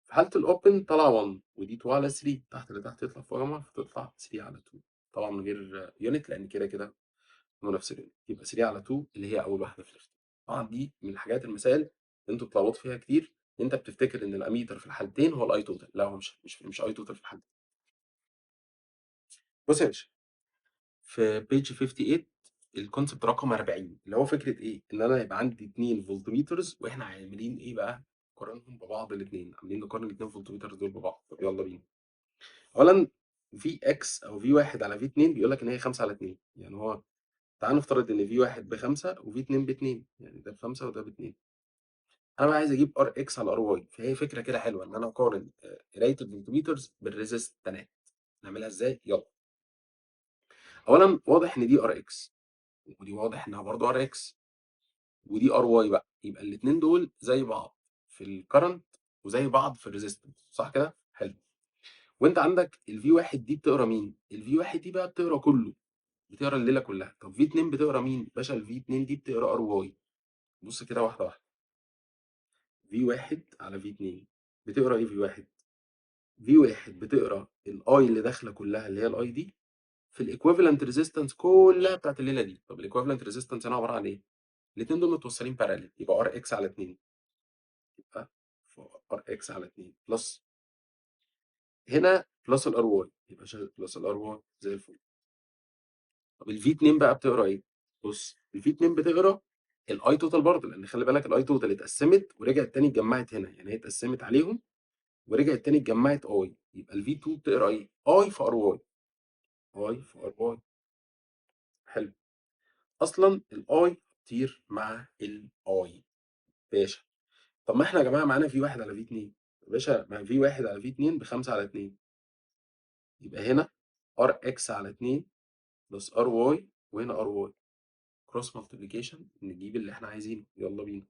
في حالة الopen طالعة 1 ودي 2 على 3 تحت لتحت يطلع فوق يا جماعة فتطلع 3 على 2 طبعًا من غير unit لأن كده هُم نفس الunit يبقى 3 على 2 اللي هي أول واحدة في الاختيار. طبعًا دي من الحاجات المسائل اللي أنتم بتلخبطوا فيها كتير، إن أنت بتفتكر إن الأميتر في الحالتين هو الI total. لا هو مش I total في الحالتين. بُص يا باشا في page 58 الconcept رقم 40 اللي هو فكرة إيه؟ إن أنا يبقى عندي 2 فولتميترز وإحنا عاملين إيه بقى؟ نقارنهم ببعض الاتنين، عاملين نقارن ال2 فولتميترز دول ببعض. طب يالّا بينا. أولًا Vx أو V1 على V2 بيقول لك إن هي 5 على 2 يعني هو تعالَ نفترض إن V1 ب5 وV2 ب2 يعني ده ب5 وده ب2. أنا بقى عايز أجيب Rx على Ry فهي فكرة كده حلوة إن أنا أقارن قراية الفولتميترز بالريزيستنات. نعملها إزاي؟ يالّا. أولًا واضح إن دي Rx ودي واضح إنها برضه Rx ودي RY بقى، يبقى الاتنين دول زي بعض في الcurrent وزي بعض في الresistance صح كده؟ حلو. وأنت عندك الV1 دي بتقرا مين؟ الV1 دي بقى بتقرا كله، بتقرا الليلة كلها. طب V2 بتقرا مين؟ باشا الV2 دي بتقرا RY. بُص كده واحدة واحدة. V1 على V2 بتقرا إيه V1؟ V1 بتقرا الI اللي داخلة كلها اللي هي الI دي في الايكويفالنت ريزيستنس كلها بتاعت الليله دي. طب الايكويفالنت ريزيستنس هنا عباره عن ايه؟ الاثنين دول متوصلين باراليل، يبقى ار اكس على 2، يبقى ار اكس على 2 بلس هنا بلس الار واي، يبقى بلس الار واي زي الفل. طب الفي 2 بقى بتقرا ايه؟ بص الفي 2 بتقرا الاي توتال برضه، لان خلي بالك الاي توتال اتقسمت ورجعت تاني اتجمعت هنا، يعني هي اتقسمت عليهم ورجعت تاني اتجمعت اي، يبقى الفي 2 بتقرا ايه؟ اي في ار واي، اي في ار واي. حلو. اصلا الاي تطير مع الاي باشا. طب ما احنا يا جماعه معانا في 1 على في 2 يا باشا، ما في 1 على في 2 ب 5 على 2، يبقى هنا ار اكس على 2 بلس ار واي، وهنا ار واي كروس مالتيبيكيشن نجيب اللي احنا عايزينه. يلا بينا.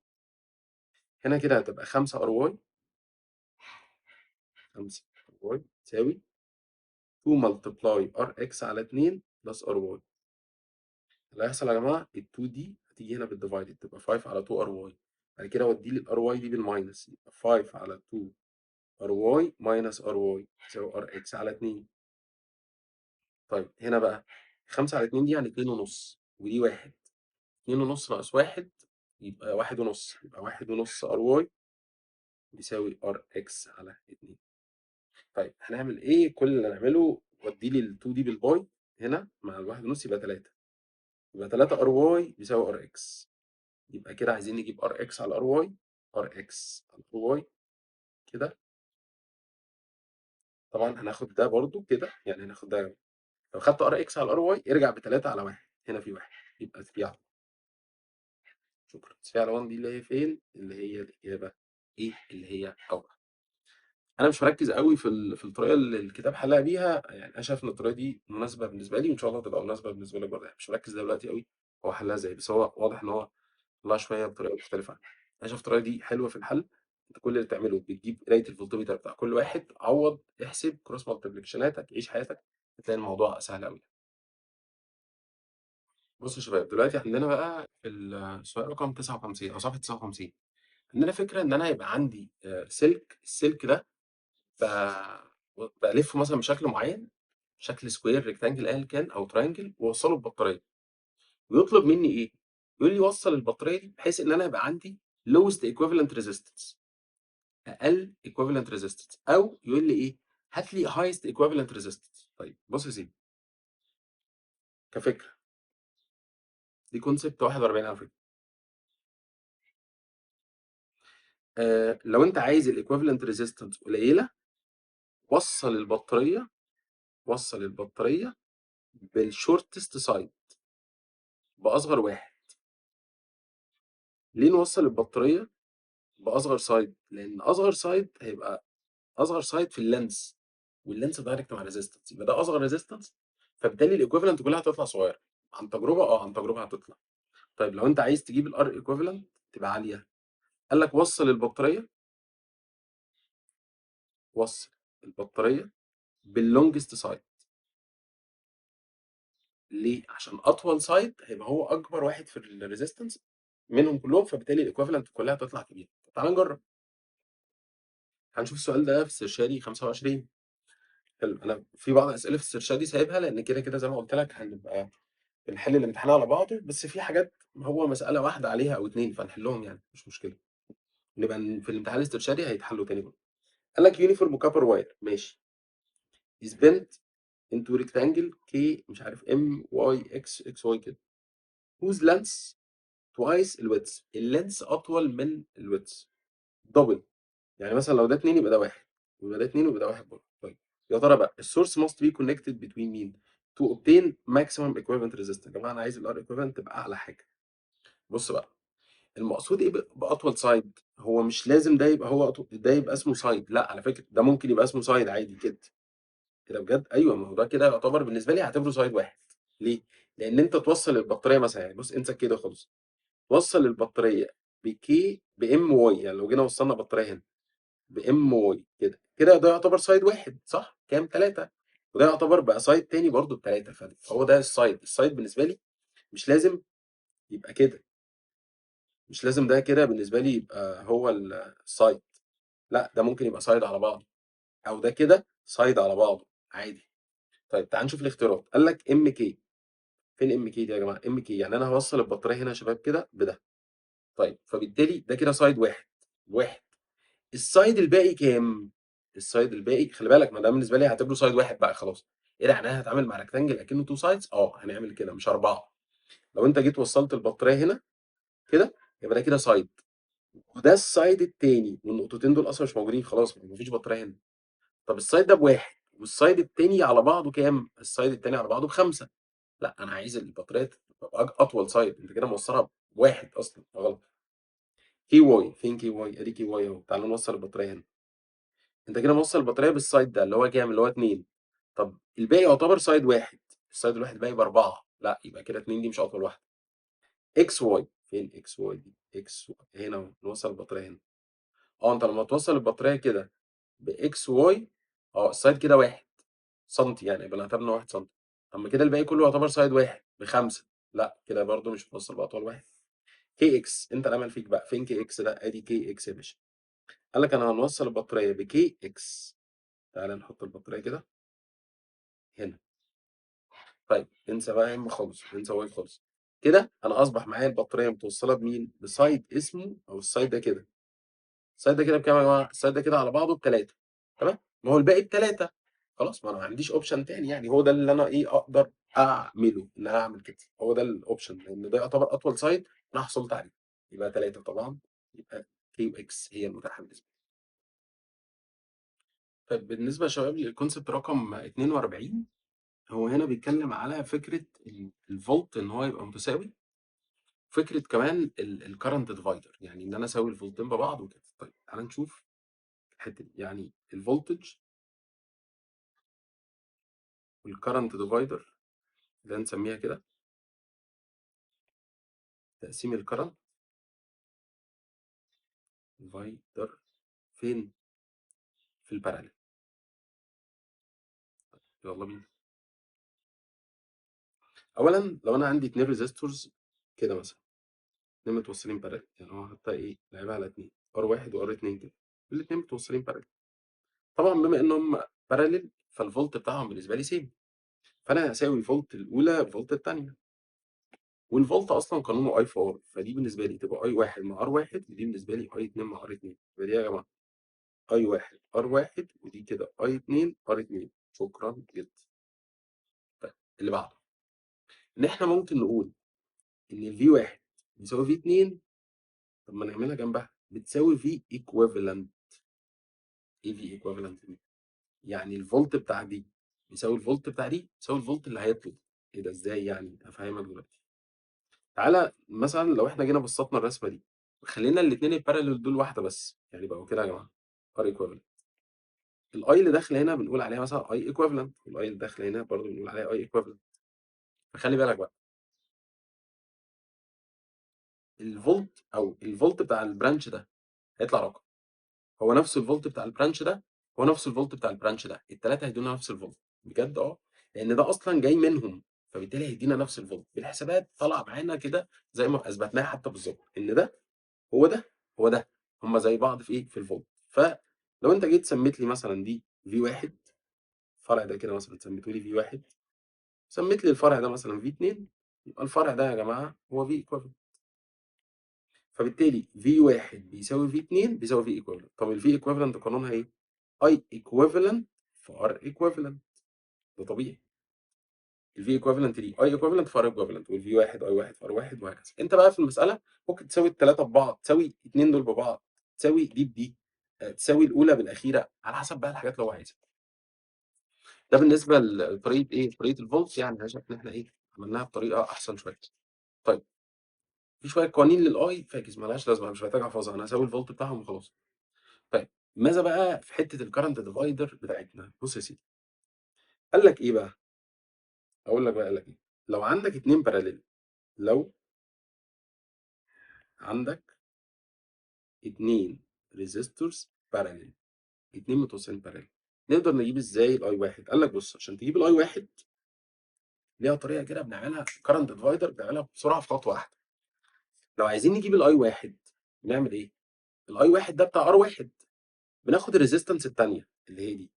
هنا كده هتبقى 5 ار واي، 5 ار واي تساوي 2 ملتبلاي ار اكس على 2 بلس ار واي. اللي هيحصل يا جماعه ال 2 دي هتيجي هنا بالديفايد تبقى 5 على 2 ار واي، بعد كده اودي لي الار واي دي بالماينس، يبقى 5 على 2 ار واي ماينس ار واي يساوي ار اكس على 2. طيب هنا بقى 5 على 2 دي يعني 2 ونص، ودي 1، 2 ونص ناقص 1 يبقى 1 ونص، يبقى 1 ونص ار واي بيساوي ار اكس على 2. طيب هنعمل ايه؟ كل اللي هنعمله ودي لي ال 2 دي بالباي هنا مع الواحد ونص يبقى 3، يبقى 3 ار واي بيساوي ار اكس. يبقى كده عايزين نجيب ار اكس على ار واي، ار اكس على ار واي كده. طبعا هناخد ده برضو كده، يعني هناخد ده، لو خدت ار اكس على ار واي ارجع ب 3 على 1، هنا في 1 يبقى 3 على. شكرا. 3 على 1 دي اللي هي فين؟ اللي هي الاجابه ايه؟ اللي هي اول. انا مش مركز قوي في الطريقه اللي الكتاب حلها بيها، يعني انا شايف ان الطريقه دي مناسبه بالنسبه لي، وان شاء الله تبقى مناسبه بالنسبه لك برضه، يعني مش مركز دلوقتي قوي هو حلها ازاي، بس هو واضح ان هو طلع شويه بطريقه مختلفه عنها. انا شايف الطريقه دي حلوه في الحل. انت كل اللي تعمله بتجيب قرايه الفولتميتر بتاع كل واحد، عوض احسب كروس مالتيبليكيشناتك، عيش حياتك، هتلاقي الموضوع سهل قوي. بصوا يا شباب، دلوقتي عندنا بقى في السؤال رقم 59 او صفحه 59، عندنا فكره ان انا هيبقى عندي سلك، السلك ده بالفه مثلا بشكل معين، شكل سكوير ريكتانجل ايا كان او ترينجل، واوصله ببطاريه، ويطلب مني ايه؟ يقول لي وصل البطاريه دي بحيث ان انا يبقى عندي lowest equivalent resistance، اقل equivalent resistance، او يقول لي ايه؟ هات لي highest equivalent resistance. طيب بص يا سيدي، كفكره دي كونسبت 41 على فكره. لو انت عايز الايكويفالنت ريزيستنس قليله، وصل البطاريه، وصل البطاريه بالشورتست سايد، باصغر واحد. ليه نوصل البطاريه باصغر سايد؟ لان اصغر سايد هيبقى اصغر سايد في اللينس، واللينس دايركت مع ريزيستنس، يبقى ده اصغر ريزيستنس، فبالتالي الايكويفالنت كلها هتطلع صغيره. عن تجربه، عن تجربه هتطلع. طيب لو انت عايز تجيب الار ايكويفالنت تبقى عاليه، قال لك وصل البطاريه، وصل البطاريه باللونجست سايد. ليه؟ عشان اطول سايد هيبقى هو اكبر واحد في الريزيستنس منهم كلهم، فبالتالي الايكويفالنت كلها هتطلع كبيره. تعال نجرب. هنشوف السؤال ده في استرشادي 25. حلو. انا في بعض الاسئله في السرشادي سايبها، لان كده كده زي ما قلت لك هنبقى بنحل الامتحان على بعضه، بس في حاجات هو مساله واحده عليها او اتنين فنحلهم، يعني مش مشكله، نبقى في الامتحان الاسترشادي هيتحلوا تاني برضه. قال لك يونيفورم كابر واير، ماشي، is bent into rectangle K مش عارف M Y X Y كده، whose length twice الويدث، اللينس اطول من الويدث دبل، يعني مثلا لو ده 2 يبقى ده 1، ويبقى ده 2 ويبقى ده 1 برضه. طيب يا ترى بقى السورس must be connected between مين؟ to obtain maximum equivalent resistance. يا جماعه انا عايز الار equivalent تبقى اعلى حاجه. بص بقى، المقصود ايه باطول سايد؟ هو مش لازم ده يبقى هو ده يبقى اسمه سايد، لا على فكره ده ممكن يبقى اسمه سايد عادي كده، كده بجد. ايوه، ما هو ده كده يعتبر بالنسبه لي هعتبره سايد واحد. ليه؟ لان انت توصل البطاريه مثلا، يعني بص انسى كده خالص، وصل البطاريه بكي بام واي، يعني لو جينا وصلنا بطاريه هنا بام واي كده، كده ده يعتبر سايد واحد صح؟ كام؟ 3. وده يعتبر بقى سايد تاني برضه بثلاثه، فهو ده السايد. السايد بالنسبه لي مش لازم يبقى كده، مش لازم ده كده بالنسبه لي يبقى هو السايد، لا ده ممكن يبقى سايد على بعضه، او ده كده سايد على بعضه عادي. طيب تعال نشوف الاختيارات، قال لك ام كي. فين ام كي دي يا جماعه؟ ام كي يعني انا هوصل البطاريه هنا يا شباب كده بده. طيب فبالتالي ده كده سايد واحد. واحد. السايد الباقي كام؟ السايد الباقي خلي بالك، ما ده بالنسبه لي هعتبره سايد واحد بقى خلاص. ايه ده، يعني انا هتعامل مع ريكتانجل اكنه تو سايدز؟ هنعمل كده مش اربعه. لو انت جيت وصلت البطاريه هنا كده يبقى ده كده سايد، وده السايد التاني، والنقطتين دول اصلا مش موجودين خلاص، مفيش بطاريه هنا. طب السايد ده بواحد والسايد التاني على بعضه كام؟ السايد التاني على بعضه بخمسه. لا انا عايز البطاريه تبقى اطول سايد، انت كده موصلها بواحد اصلا غلط. كي واي، فين كي واي؟ ادي كي واي اهو. تعالى نوصل البطاريه هنا. انت كده موصل البطاريه بالسايد ده اللي هو كام؟ اللي هو 2. طب الباقي يعتبر سايد واحد. السايد الواحد باقي باربعه، لا يبقى كده 2 دي مش اطول واحده. اكس واي، فين اكس واي دي؟ اكس واي هنا اهو. نوصل البطاريه هنا. انت لما توصل البطاريه كده باكس واي، السايد كده 1 سنتي، يعني يبقى اعتبرنا 1 سنتي. اما كده الباقي كله يعتبر سايد واحد بخمسه، لا كده برضو مش هتوصل باطول واحد. كي اكس، انت الامل فيك بقى. فين كي اكس ده؟ ادي كي اكس يا باشا. قال لك انا هنوصل البطاريه بكي اكس. تعالى نحط البطاريه كده هنا. طيب انسى بقى ام خالص، انسى واي خالص. كده انا اصبح معايا البطاريه متوصله بمين؟ بسايد اسمه، او السايد ده كده. السايد ده كده بكام يا جماعه؟ السايد ده كده على بعضه بثلاثه. تمام؟ ما هو الباقي بثلاثه. خلاص، ما انا ما عنديش اوبشن تاني، يعني هو ده اللي انا اقدر اعمله، ان انا اعمل كده. هو ده الاوبشن، لان ده يعتبر اطول سايد انا حصلت عليه. يبقى ثلاثه طبعا. يبقى كيو اكس هي المتاحه بالنسبه لي. طيب بالنسبه يا شباب للكونسبت رقم 42، هو هنا بيتكلم على فكره الفولت ان هو يبقى متساوي. فكره كمان الكرنت ديفايدر، يعني ان انا اساوي الفولتين ببعض وكده. طيب تعالى نشوف الحته دي. يعني الفولتج والكرنت ديفايدر، ده نسميها كده تقسيم الكرنت ديفايدر. فين؟ في الباراليل. يلا بينا. اولا لو انا عندي 2 ريزيستورز كده مثلا، 2 متوصلين باراليل، يعني هو حتى لعبها على 2 ار واحد وار 2 كده، الاثنين متوصلين باراليل. طبعا بما انهم باراليل فالفولت بتاعهم بالنسبه لي سيم، فانا هساوي الفولت الاولى بفولت الثانيه. والفولت اصلا قانونه اي في ار، فدي بالنسبه لي تبقى اي واحد مع ار واحد، ودي بالنسبه لي اي 2 مع ار 2. يبقى دي يا جماعه اي واحد ار واحد، ودي كده اي 2 ار 2. شكرا جدا. طيب اللي بعده، ان احنا ممكن نقول ان الفي واحد بيساوي في 2. طب ما نعملها جنبها بتساوي في ايكويفالنت. ايه في ايكويفالنت دي؟ يعني الفولت بتاع دي بيساوي الفولت بتاع دي بيساوي الفولت اللي هيطلع. ايه ده ازاي يعني؟ هفهمك دلوقتي. تعالى مثلا لو احنا جينا بسطنا الرسمه دي وخلينا الاثنين الباراليل دول واحده بس، يعني بقوا كده يا جماعه ار ايكويفالنت. الاي اللي داخله هنا بنقول عليها مثلا اي ايكويفالنت، والاي اللي داخله هنا برضه بنقول عليها اي ايكويفالنت. فخلي بالك بقى، الفولت او الفولت بتاع البرانش ده هيطلع رقم، هو نفس الفولت بتاع البرانش ده، هو نفس الفولت بتاع البرانش ده. الثلاثه هيدونا نفس الفولت بجد، لان ده اصلا جاي منهم، فبالتالي هيدينا نفس الفولت. بالحسابات طلع معانا كده زي ما اثبتناها حتى بالظبط، ان ده هو ده هو ده، هم زي بعض في ايه؟ في الفولت. فلو انت جيت سميت لي مثلا دي في واحد، الفرع ده كده مثلا سميته لي في واحد، سميت لي الفرع ده مثلا في 2، يبقى الفرع ده يا جماعه هو في ايكويفالنت. فبالتالي في واحد بيساوي في 2 بيساوي في ايكويفالنت. طب الفي ايكويفالنت قانونها ايه؟ اي ايكويفالنت في ار ايكويفالنت. ده طبيعي. الفي ايكويفالنت دي اي ايكويفالنت في ار ايكويفالنت، والفي واحد اي واحد في ار واحد، وهكذا. انت بقى في المساله ممكن تساوي الثلاثه ببعض، تساوي الاثنين دول ببعض، تساوي دي بدي، تساوي الاولى بالاخيره، على حسب بقى الحاجات اللي هو عايزها. ده بالنسبه لطريقه طريقه الفولت، يعني انا شايف ان احنا عملناها بطريقه احسن شويه. طيب في شويه قوانين للاي فاكس مالهاش لازمه، مش محتاج احفظها، انا هساوي الفولت بتاعهم وخلاص. طيب ماذا بقى في حته الكرنت ديفايدر بتاعتنا؟ بص يا سيدي، قال لك ايه بقى؟ اقول لك بقى قال لك ايه. لو عندك اتنين باراليل، لو عندك اتنين ريزيستورز باراليل، اتنين متوصلين باراليل، نقدر نجيب ازاي الاي واحد؟ قال لك بص، عشان تجيب الاي واحد ليها طريقه كده بنعملها كرنت ديفايدر، بنعملها بسرعه في خطوه واحده. لو عايزين نجيب الاي واحد نعمل ايه؟ الاي واحد ده بتاع ار واحد، بناخد الريزيستنس الثانيه اللي هي دي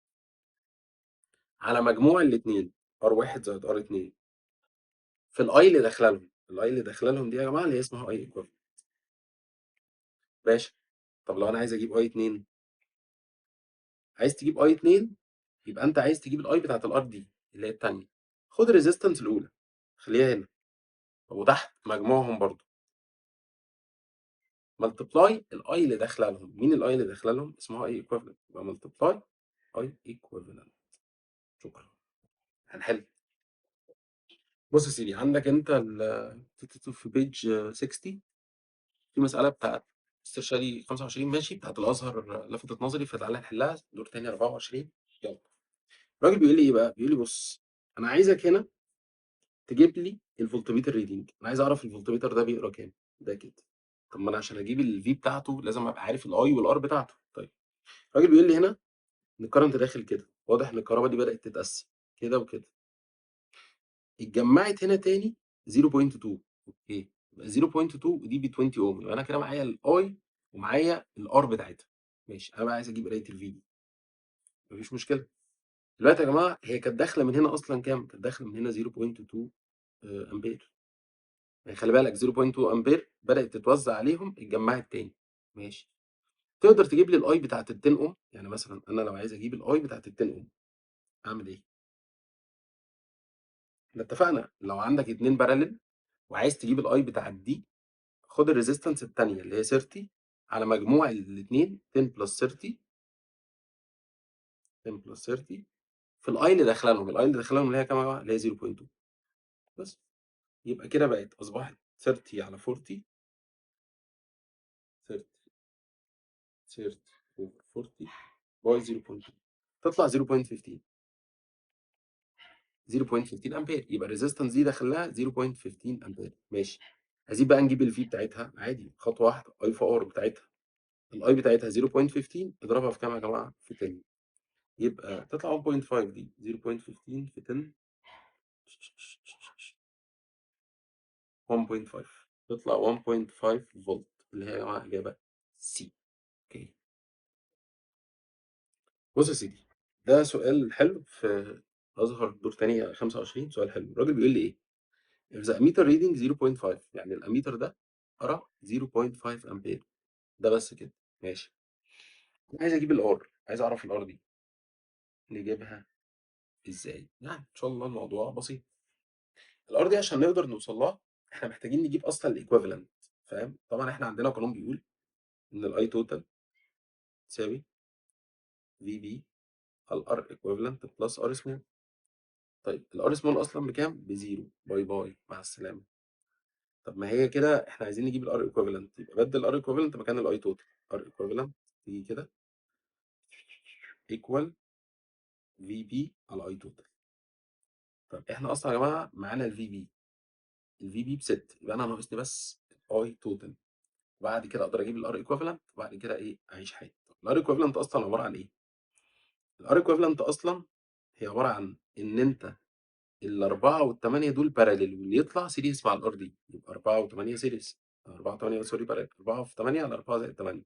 على مجموع الاثنين. R1 زائد R2 في الاي اللي داخله لهم. الاي اللي داخله لهم دي يا جماعه اللي هي اسمها اي ايكويفالنت. ماشي. طب لو انا عايز اجيب اي 2، عايز تجيب اي 2 يبقى انت عايز تجيب الاي بتاعت الار دي اللي هي الثانيه. خد الريزيستنس الاولى خليها هنا، وتحت مجموعهم برضو ملتبلاي الاي اللي داخله لهم. مين الاي اللي داخله لهم؟ اسمها اي ايكويفالنت، يبقى ملتبلاي اي ايكويفالنت. شكرا. هنحل. بص يا سيدي، عندك انت في بيج 60 في مساله بتاعت استرشادي 25 ماشي بتاعت الازهر، لفتت نظري فتعالى نحلها دور تاني 24. يلا. الراجل بيقول لي ايه بقى؟ بيقول لي بص، انا عايزك هنا تجيب لي الفولتميتر ريدنج. انا عايز اعرف الفولتميتر ده بيقرا كام. ده كده. طب ما انا عشان اجيب الفي بتاعته لازم ابقى عارف الاي والار بتاعته. طيب الراجل بيقول لي هنا ان الكرنت داخل كده، واضح ان الكهرباء دي بدات تتقسم كده وكده، اتجمعت هنا تاني 0.2. اوكي، يبقى 0.2 دي ب 20 اوم، يبقى انا كده معايا الاي ومعايا الار بتاعتها. ماشي، انا بقى عايز اجيب قرايه الفي دي. مفيش مشكله. دلوقتي يا جماعه هي كانت داخله من هنا اصلا كام؟ كانت داخله من هنا 0.2 امبير. يعني خلي بالك 0.2 امبير بدات تتوزع عليهم اتجمعت تاني. ماشي. تقدر تجيب لي الاي بتاعت ال 10 اوم؟ يعني مثلا انا لو عايز اجيب الاي بتاعت ال 10 اوم اعمل ايه؟ احنا اتفقنا لو عندك اتنين باراليل وعايز تجيب الاي بتاعت دي، خد الريزيستنس الثانيه اللي هي 30 على مجموع الاثنين 10 بلس 30. 10 بلس 30 في الاي اللي داخله لهم. الاي اللي داخله لهم اللي هي كام يا جماعه؟ اللي هي 0.2 بس. يبقى كده بقت اصبحت 30 على 40. 30 30 over 40 باي 0.2 تطلع 0.15. 0.15 امبير. يبقى الريزيستنس دي داخل لها 0.15 امبير. ماشي. عايزين بقى نجيب الفي بتاعتها عادي خطوه واحده، اي في ار بتاعتها. الاي بتاعتها 0.15 اضربها في كام يا جماعه؟ في 10. يبقى تطلع 1.5 دي 0.15 في 10 1.5 تطلع 1.5 فولت اللي هي يا جماعه اجابه سي. اوكي. بص يا سيدي، ده سؤال حلو في ازهر دور تانية 25. سؤال حلو. الراجل بيقول لي ايه؟ if the ammeter reading 0.5 يعني الاميتر ده قرا 0.5 امبير. ده بس كده. ماشي. عايز اجيب الار، عايز اعرف الار دي نجيبها ازاي؟ يعني ان شاء الله الموضوع بسيط. الار دي عشان نقدر نوصل لها احنا محتاجين نجيب اصلا الايكويفالنت. فاهم؟ طبعا احنا عندنا قانون بيقول ان الاي توتال تساوي في بي على الار ايكويفالنت بلس ار سمول. طيب الار سمول اصلا بكام؟ بزيرو. باي باي مع السلامه. طب ما هي كده احنا عايزين نجيب الار ايكويفالنت، يبقى بدل الار ايكويفالنت مكان الاي توتال. ار ايكويفالنت تيجي كده ايكوال في بي على اي توتال. طب احنا اصلا يا جماعه معانا الفي بي. الفي بي ب 6، يبقى انا ناقصني بس اي توتال. وبعد كده اقدر اجيب الار ايكويفالنت وبعد كده ايه اعيش حياتي. الار ايكويفالنت اصلا عباره عن ايه؟ الار ايكويفالنت اصلا هي عباره عن ان انت الاربعه والثمانيه دول باراليل واللي يطلع سيريس مع الار دي، يبقى 4 و8 سيريس. 4 و8 سوري باراليل، 4 في 8 على 4 زائد 8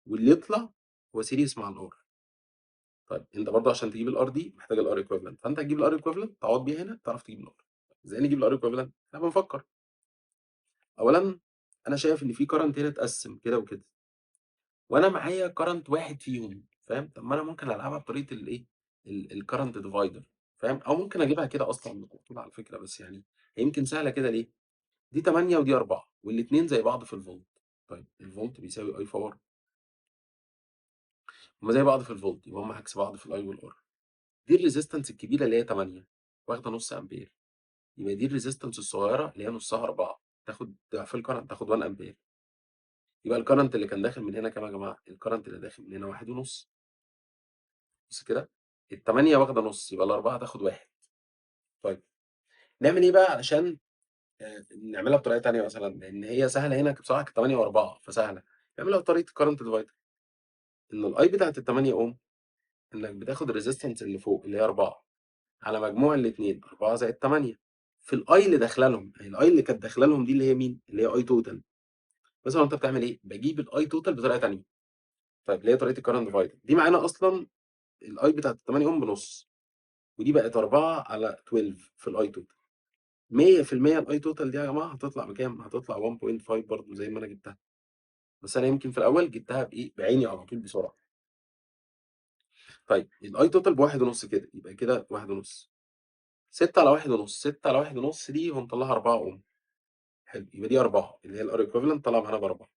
واللي يطلع هو سيريس مع الار. طيب انت برضه عشان تجيب الار دي محتاج الار ايكويفالنت، فانت هتجيب الار ايكويفالنت تعوض بيها هنا تعرف تجيب الار. ازاي نجيب الار ايكويفالنت؟ احنا بنفكر. اولا انا شايف ان في كرنت هنا اتقسم كده وكده، وانا معايا كرنت واحد فيهم. فاهم؟ طب ما انا ممكن العبها بطريقه الايه؟ الكرنت ديفايدر. فاهم؟ او ممكن اجيبها كده اصلا على فكره، بس يعني هي يمكن سهله كده. ليه؟ دي 8 ودي 4 والاثنين زي بعض في الفولت. طيب الفولت بيساوي اي باور، هما زي بعض في الفولت يبقى هما عكس بعض في الاي والار. دي الريزيستنس الكبيره اللي هي 8 واخده نص امبير، يبقى دي الريزيستنس الصغيره اللي هي نصها 4 تاخد ضعف الكرنت، تاخد 1 امبير. يبقى الكرنت اللي كان داخل من هنا كام يا جماعه؟ الكرنت اللي داخل من هنا واحد ونص. بص كده، الثمانية واخدة نص يبقى الأربعة تاخد واحد. طيب نعمل إيه بقى علشان نعملها بطريقة تانية مثلا؟ لأن هي سهلة هنا بصراحة، كانت 8 و4 فسهلة. نعملها بطريقة كارنت ديفايدر. إن الأي بتاعت ال 8 أوم إنك بتاخد الريزيستنس اللي فوق اللي هي 4 على مجموع الاثنين 4 زائد 8 في الأي اللي داخلة لهم. يعني الأي اللي كانت داخلة لهم دي اللي هي مين؟ اللي هي أي توتال. مثلا أنت بتعمل إيه؟ بجيب الأي توتال بطريقة تانية. طيب اللي هي طريقة الكارنت ديفايدر دي معانا أصلا. الأي بتاعت ال 8 أوم بنص، ودي بقت 4 على 12 في الاي توتال. 100% الاي توتال دي يا جماعه هتطلع بكام؟ هتطلع 1.5 برضه زي ما انا جبتها، بس انا يمكن في الاول جبتها بايه؟ بعيني على طول بسرعه. طيب الاي توتال بواحد ونص كده، يبقى كده واحد ونص. 6 على واحد ونص، 6 على واحد ونص دي هنطلعها 4 اوم. حلو، يبقى دي 4 اللي هي الار ايكوفالنت طلع معانا ب 4.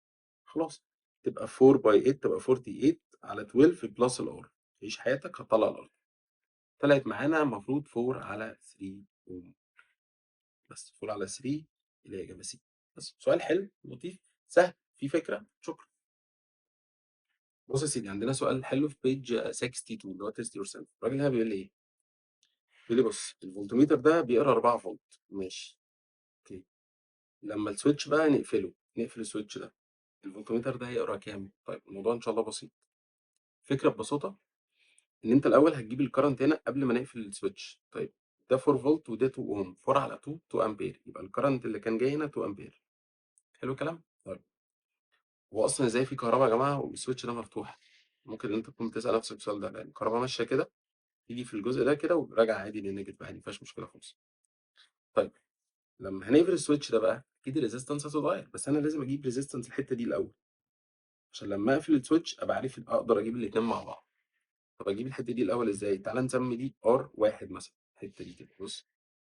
خلاص، تبقى 4 باي 8 تبقى 48 على 12 بلس الار. عيش حياتك هتطلع الار. طلعت معانا المفروض 4 على 3 اوم. بس 4 على 3 اللي هي اجابه سي. بس سؤال حلو لطيف سهل في فكره. شكرا. بص يا سيدي، عندنا سؤال حلو في بيج 62 اللي هو تيست يور سيلف. الراجل هنا بيقول لي ايه؟ بيقول لي بص، الفولتميتر ده بيقرا 4 فولت. ماشي، اوكي. لما السويتش بقى نقفله، نقفل السويتش ده، الفولتميتر ده هيقرا كام؟ طيب الموضوع ان شاء الله بسيط. فكره ببساطه ان انت الاول هتجيب الكرنت هنا قبل ما نقفل السويتش. طيب ده 4 فولت وده 2 اوم، 4 على 2 2 امبير، يبقى الكرنت اللي كان جاي هنا 2 امبير. حلو الكلام. طيب هو اصلا ازاي في كهرباء يا جماعه والسويتش ده مفتوح؟ ممكن انت تكون بتسال نفسك السؤال ده، لان الكهرباء ماشيه كده، تيجي في الجزء ده كده وراجع عادي للنيجاتيف عادي، ما فيهاش مشكله خالص. طيب لما هنقفل السويتش ده بقى اكيد الريزيستنس هتتغير، بس انا لازم اجيب ريزيستنس الحته دي الاول عشان لما اقفل السويتش ابقى عارف اقدر اجيب الاثنين مع بعض. طب اجيب الحته دي الاول ازاي؟ تعال نسمي دي ار واحد مثلا، الحته دي كده. بص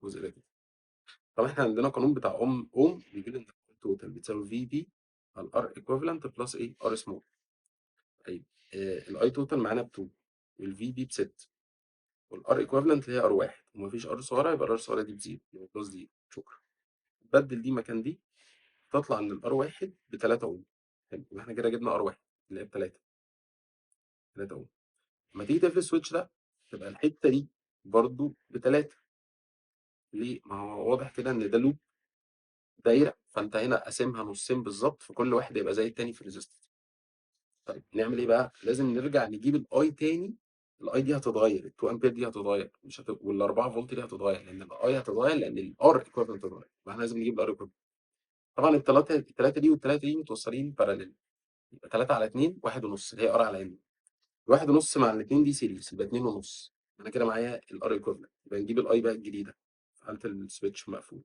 الجزء ده كده. طب احنا عندنا قانون بتاع اوم بيقول ان التوتال بتساوي في بي على الار ايكوفالنت بلس ايه؟ ار سمول. طيب الاي توتال معانا ب 2 والفي بي ب 6 والار ايكوفالنت اللي هي ار واحد ومفيش ار صغيره، يبقى الار صغيره دي بزيرو، يبقى بلس دي. شكرا. بدل دي مكان دي، تطلع ان الار واحد ب 3 اوم. حلو، يبقى احنا كده جبنا ار واحد اللي هي ب 3 اوم. لما تيجي تقفل السويتش ده تبقى الحته دي برضو ب 3. ليه؟ ما هو واضح كده ان ده لوب دايره، فانت هنا قاسمها نصين بالظبط، فكل واحد يبقى زي التاني في الريزستنس. طيب نعمل ايه بقى؟ لازم نرجع نجيب الاي تاني. الاي دي هتتغير، ال 2 امبير دي هتتغير، مش وال 4 فولت دي هتتغير، لان الاي هتتغير لان الار ايكويفالنت هتتغير، فاحنا لازم نجيب الار ايكويفالنت. طبعا الثلاثه دي والثلاثه دي متوصلين باراليل، يبقى 3 على 2 1 ونص اللي هي ار على ان. 1 ونص مع الاثنين دي سيريز يبقى 2 ونص. انا كده معايا الار ايكويفالنت، يبقى نجيب الاي بقى الجديده في حاله السويتش مقفول،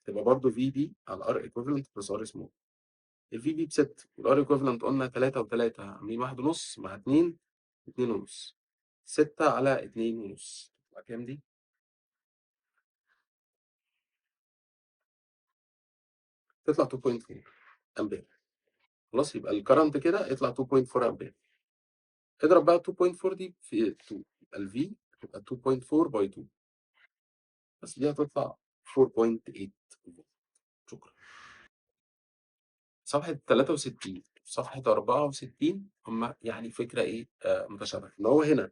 تبقى برضه في بي على ار ايكويفالنت بلس ار سمول. الفي بي ب 6 والار ايكويفالنت قلنا 3 و3 عاملين 1 ونص مع 2 2 ونص. 6 على 2 ونص تبقى كام دي؟ تطلع 2.4 امبير. خلاص، يبقى الكرنت كده يطلع 2.4 امبير. اضرب بقى 2.4 دي في 2، يبقى الفي تبقى 2.4 باي 2، بس دي هتطلع 4.8 فولت. شكرا. صفحة 63 صفحة 64 هما يعني فكرة ايه متشابهة، ان هو هنا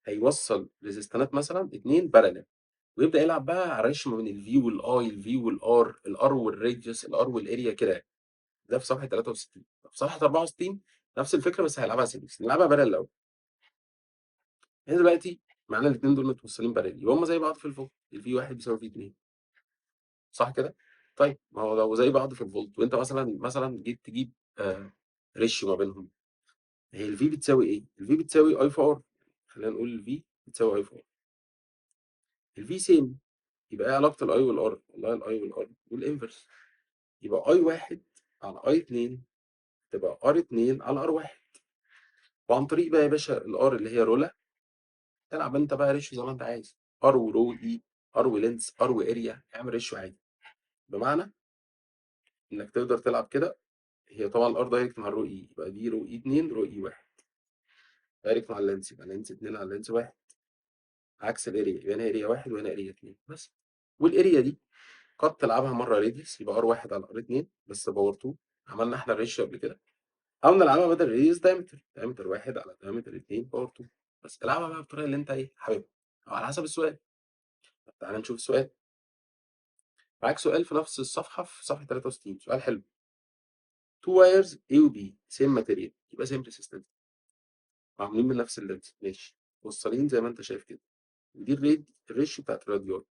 هيوصل ريزيستانات مثلا اتنين باراليل، ويبدا يلعب بقى على الريش ما بين الفي والاي، الفي والار، الار والراديوس، الار والاريا كده. ده في صفحه 63. في صفحه 64 نفس الفكره بس هيلعبها سيريس، نلعبها باراليل الاول. هنا دلوقتي معانا الاثنين دول متوصلين باراليل، يبقى هم زي بعض في الفولت، الفي واحد بيساوي في 2، صح كده؟ طيب ما هو لو زي بعض في الفولت وانت مثلا جيت تجيب ريشيو ما بينهم، هي الفي بتساوي ايه؟ الفي بتساوي اي في ار. خلينا نقول الفي بتساوي اي في ار. الفي سيم، يبقى ايه علاقه الاي والار؟ والله الاي والار دول انفرس، يبقى اي واحد على اي 2 تبقى ار 2 على ار 1. وعن طريق بقى يا باشا الار اللي هي رولا، تلعب انت بقى ريشيو زي ما انت عايز، ار ورو اي، ار ولينس، ار واريا، اعمل ريشيو عادي. بمعنى انك تقدر تلعب كده. هي طبعا الار دايركت مع الرو اي، يبقى دي رو اي 2 رو اي 1. دايركت مع اللينس يبقى لينس 2 على لينس 1. عكس الاريا يبقى هنا اريا 1 وهنا اريا 2 بس. والاريا دي قد تلعبها مره ريديوس، يبقى ار 1 على ار 2 بس باور 2. عملنا احنا الريشيو قبل كده. او نلعبها بدل ريديوس دايمتر، دايمتر 1 على دايمتر 2 باور 2. بس العبها بقى بالطريقه اللي انت ايه حاببها او على حسب السؤال. طب تعالى نشوف السؤال. معاك سؤال في نفس الصفحه في صفحه 63، سؤال حلو. تو وايرز A و B سيم ماتيريال، يبقى سيم ريسيستنس، معمولين من نفس اللينس، ماشي، موصلين زي ما انت شايف كده. ودي الريشيو بتاعت الراديال.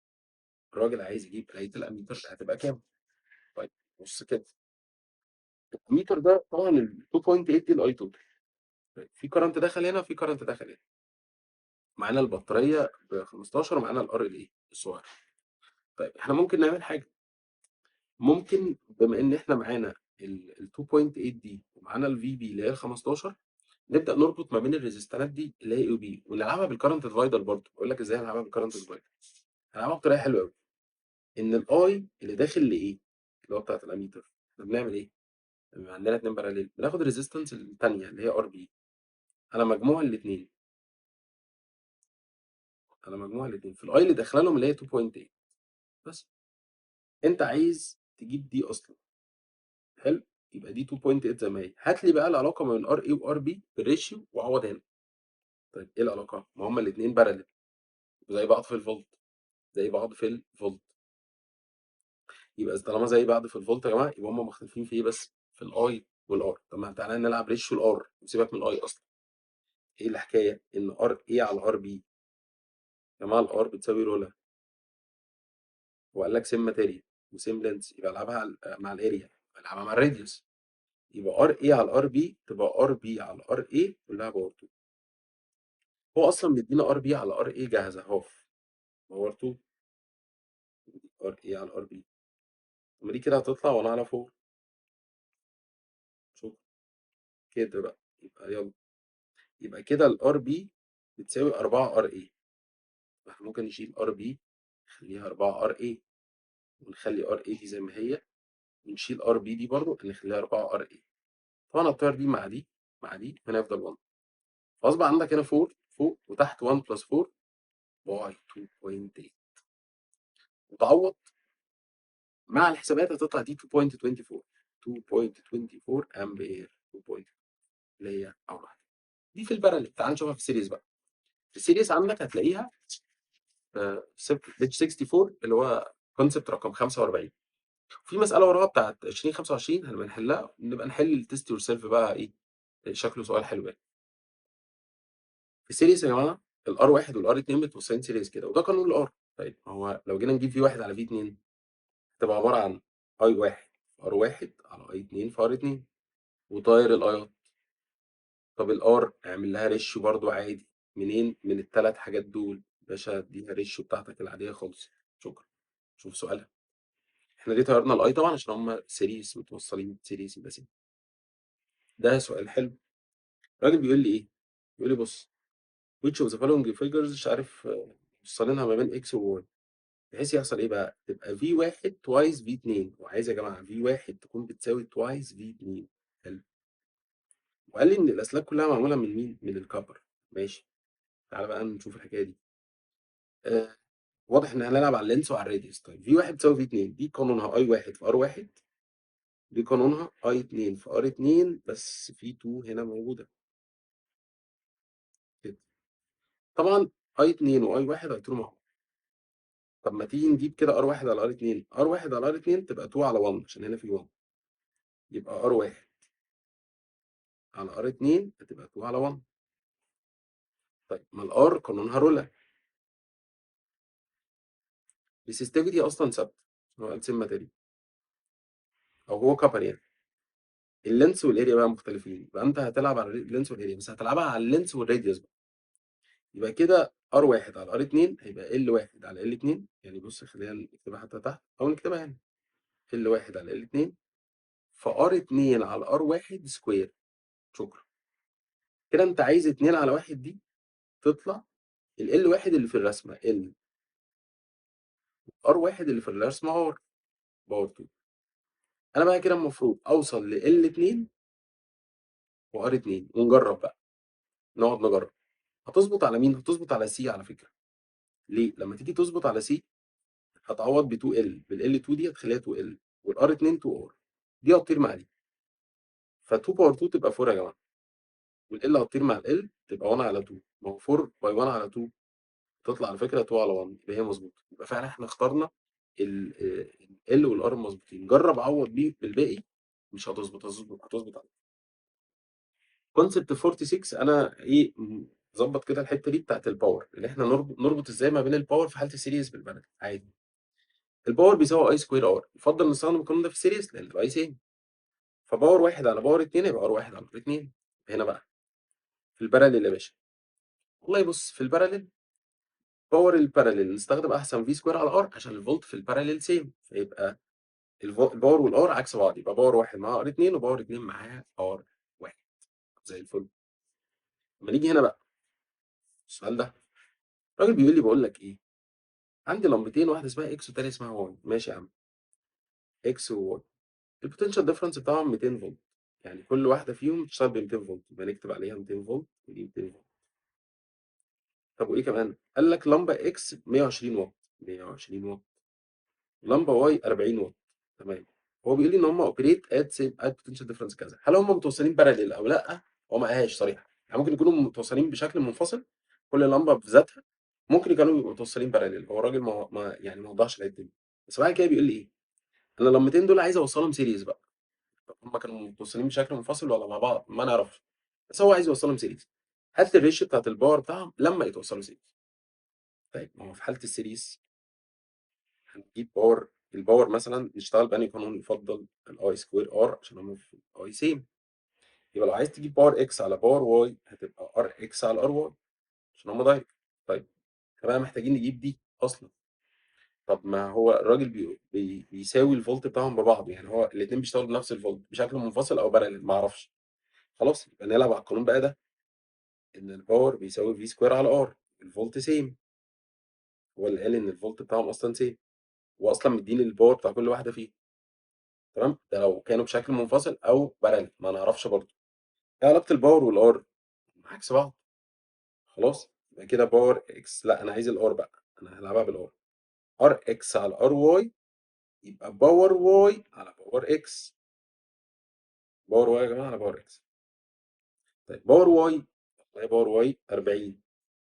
الراجل عايز يجيب قرايه الاميتر هتبقى كام؟ طيب بص كده، الاميتر ده طبعا ال 2.8 دي الاي توتال. في كرنت دخل هنا وفي كرنت دخل هنا. معانا البطارية ب15 ومعانا الRLA الصغير. طيب إحنا ممكن نعمل حاجة، ممكن بما إن إحنا معانا ال2.8 دي ومعانا الVB اللي هي ال15، نبدأ نربط ما بين الريزيستنات دي اللي هي A وB ونلعبها بالcurrent divider برضه. أقول لك إزاي هنلعبها بالcurrent divider. هنلعبها بطريقة حلوة أوي. إن الI اللي داخل لإيه اللي هو بتاعة الأميتر، إحنا بنعمل إيه؟ بيبقى عندنا 2 parallel، بناخد الريزيستنس التانية اللي هي RB على مجموع الاتنين، في الI اللي داخله لهم اللي هي 2.8 بس. أنت عايز تجيب دي أصلًا، حلو؟ يبقى دي 2.8 زي ما هي. هات لي بقى العلاقة ما بين RA وRB بالريشيو وعوض هنا. طيب إيه العلاقة؟ ما هما الاتنين parallel وزي بعض في الفولت، زي بعض في الفولت. يبقى طالما زي بعض في الفولت يا جماعة، يبقى هما مختلفين في إيه بس؟ في الI والR. طب ما تعالَ نلعب ريشيو الR وسيبك من الI أصلًا. إيه الحكاية؟ إن RA على RB، يا جماعة الR بتساوي رولة، وقال لك same material وsame length، يبقى العبها مع الاريا، العبها مع الراديوس. يبقى RA على RB تبقى RB على RA كلها باور 2. هو أصلًا مدينا RB على RA جاهزة أهو، باور 2 RA على RB. طب ما دي كده هتطلع 1 على 4. شكرًا. كده بقى، يبقى يلا، يبقى كده الRB بتساوي 4 RA. فإحنا ممكن نشيل RB نخليها 4 RA ونخلي RA دي زي ما هي، ونشيل RB دي برضه نخليها 4 RA. طبعًا هتطير دي مع دي مع دي، هنا هيفضل 1. فأصبح عندك هنا 4 فوق وتحت 1 + 4 باي 2.8. وتعوض مع الحسابات هتطلع دي 2.24 أمبير. 2 اللي هي أول واحدة. دي في الباراليل. تعال نشوفها في السيريز بقى. في السيريز عندك هتلاقيها بيج 64 اللي هو كونسبت رقم 45. في مسألة وراها بتاعة 2025 هنبقى نحلها، ونبقى نحل التيست يور سيلف بقى إيه، شكله سؤال حلو يعني. في السيريز يا جماعة الR1 والR2 متوصلين سيريز كده، وده قانون الR. طيب هو لو جينا نجيب V1 على V2 هتبقى عبارة عن I1 في R1 على I2 في R2 وطاير الآيات. طب الR اعمل لها ريشيو برضه عادي. منين؟ من ال3 حاجات دول. باشا اديها ريشيو بتاعتك العادية خالص. شكرًا. شوف سؤالها. إحنا ليه طيرنا الI طبعًا عشان هم سيريز متوصلين سيريز يبقى سيريز. ده سؤال حلو. الراجل بيقول لي إيه؟ بيقول لي بُص which of the following figures مش عارف موصلينها ما بين X وY بحيث يحصل إيه بقى؟ تبقى V1 twice V2 وعايز يا جماعة V1 تكون بتساوي twice V2. حلو. وقال لي إن الأسلاك كلها معمولة من مين؟ من الكبر. ماشي. تعالَ بقى نشوف الحكاية دي. واضح إن هنلعب على اللينس وعلى الراديوس. طيب V1 بتساوي V2 دي قانونها I1 في R1، دي قانونها I2 في R2 بس في 2 هنا موجودة. كده. طبعًا I2 وI1 هيطيروا مع بعض. طب ما تيجي نجيب كده R1 على R2، R1 على R2 تبقى 2 على 1 عشان هنا في 1. يبقى R1 على R2 هتبقى 2 على 1. طيب ما الR قانونها رولة. الريسيستيفيتي أصلًا ثابتة، هو قال same material أو هو كبر يعني. اللينس والاريا بقى مختلفين، يبقى أنت هتلعب على اللينس والاريا، بس هتلعبها على اللينس والراديوس بقى. يبقى كده R1 على R2 هيبقى L1 على L2. يعني بُص خلينا نكتبها حتى تحت أو نكتبها هنا. L1 على L2 في R2 على R1 سكوير. شكرًا. كده أنت عايز 2 على 1 دي تطلع الL1 اللي في الرسمة L، R1 اللي في الرسمة R، باور 2. أنا بقى كده المفروض أوصل لL2 وR2 ونجرب بقى، نقعد نجرب. هتضبط على مين؟ هتضبط على C على فكرة. ليه؟ لما تيجي تضبط على C هتعوض ب2L، بالL2 دي هتخليها 2L والR2 2R، دي هتطير مع دي. ف2 باور 2 تبقى 4 يا جماعة، والL هتطير مع الL تبقى 1 على 2. ما هو 4 باي 1 على 2 تطلع على فكرة 2 على 1، يبقى هي مضبوطة. يبقى فعلًا إحنا اخترنا الL والR مضبوطين. جرب عوض بيه بالباقي مش هتضبط، هتضبط على كونسبت 46. أنا إيه مضبط كده الحتة دي بتاعة الباور، اللي إحنا نربط إزاي ما بين الباور في حالة السيريز بالبلدي عادي. الباور بيساوي I سكوير R. يفضل نستخدم القانون ده في السيريز لأن الI سيم. فباور 1 على باور 2 يبقى R1 على R2. هنا بقى في الباراليل يا باشا والله بُص في الparallel باور الparallel نستخدم أحسن V square على R عشان الفولت في الparallel same فيبقى الباور والR عكس بعض، يبقى باور واحد معاها R2 وباور 2 معاها R1 زي الفل. أمّا نيجي هنا بقى السؤال ده، الراجل بيقول لي باقول لك إيه، عندي لمبتين واحدة اسمها X والتانية اسمها Y ماشي يا عم X وY الpotential difference بتاعهم 200 فولت، يعني كل واحدة فيهم بتشتغل ب200 فولت، يبقى نكتب عليها 200 فولت ودي 200 فولت. طب وإيه كمان؟ قال لك لمبة X 120 واط، 120 واط، لمبة Y 40 واط، تمام. هو بيقول لي إن هم operate at potential difference كذا، هل هم متوصلين parallel أو لأ؟ هو ما قالهاش صريحة، يعني ممكن يكونوا متوصلين بشكل منفصل كل لمبة بذاتها، ممكن يكونوا يبقوا متوصلين parallel، هو الراجل ما وضحش الحتة دي، بس بعد كده بيقول لي إيه؟ أنا اللمبتين دول عايز أوصلهم سيريز بقى. طب هم كانوا متوصلين بشكل منفصل والّا مع بعض؟ ما نعرفش، بس هو عايز يوصّلهم series. هات لي الratio بتاعة الpower بتاعهم لمّا يتوصّلوا series. طيب ما هو في حالة الseries هنجيب الpower مثلًا نشتغل بأنهي قانون يُفضّل الI square R عشان هم في I same يبقى لو عايز تجيب power X على power Y هتبقى RX على RY عشان هم direct. طيب إحنا بقى محتاجين نجيب دي أصلًا. طب ما هو الراجل بيساوي الفولت بتاعهم ببعض، يعني هو الاتنين بيشتغلوا بنفس الفولت بشكل منفصل أو parallel ما أعرفش. خلاص يبقى نلعب على القانون بقى ده. إن الباور بيساوي في سكوير على ار الفولت سيم هو اللي قال إن الفولت بتاعهم أصلًا سيم وأصلًا مديني الباور بتاع كل واحدة فيهم تمام، ده لو كانوا بشكل منفصل أو parallel ما نعرفش برضه. إيه علاقة الباور والار؟ عكس بعض خلاص يبقى كده باور إكس لأ أنا عايز الار بقى أنا هالعبها بالار ار إكس على ار واي يبقى باور واي على باور إكس باور واي يا جماعة على باور إكس. طيب باور واي والله باور واي 40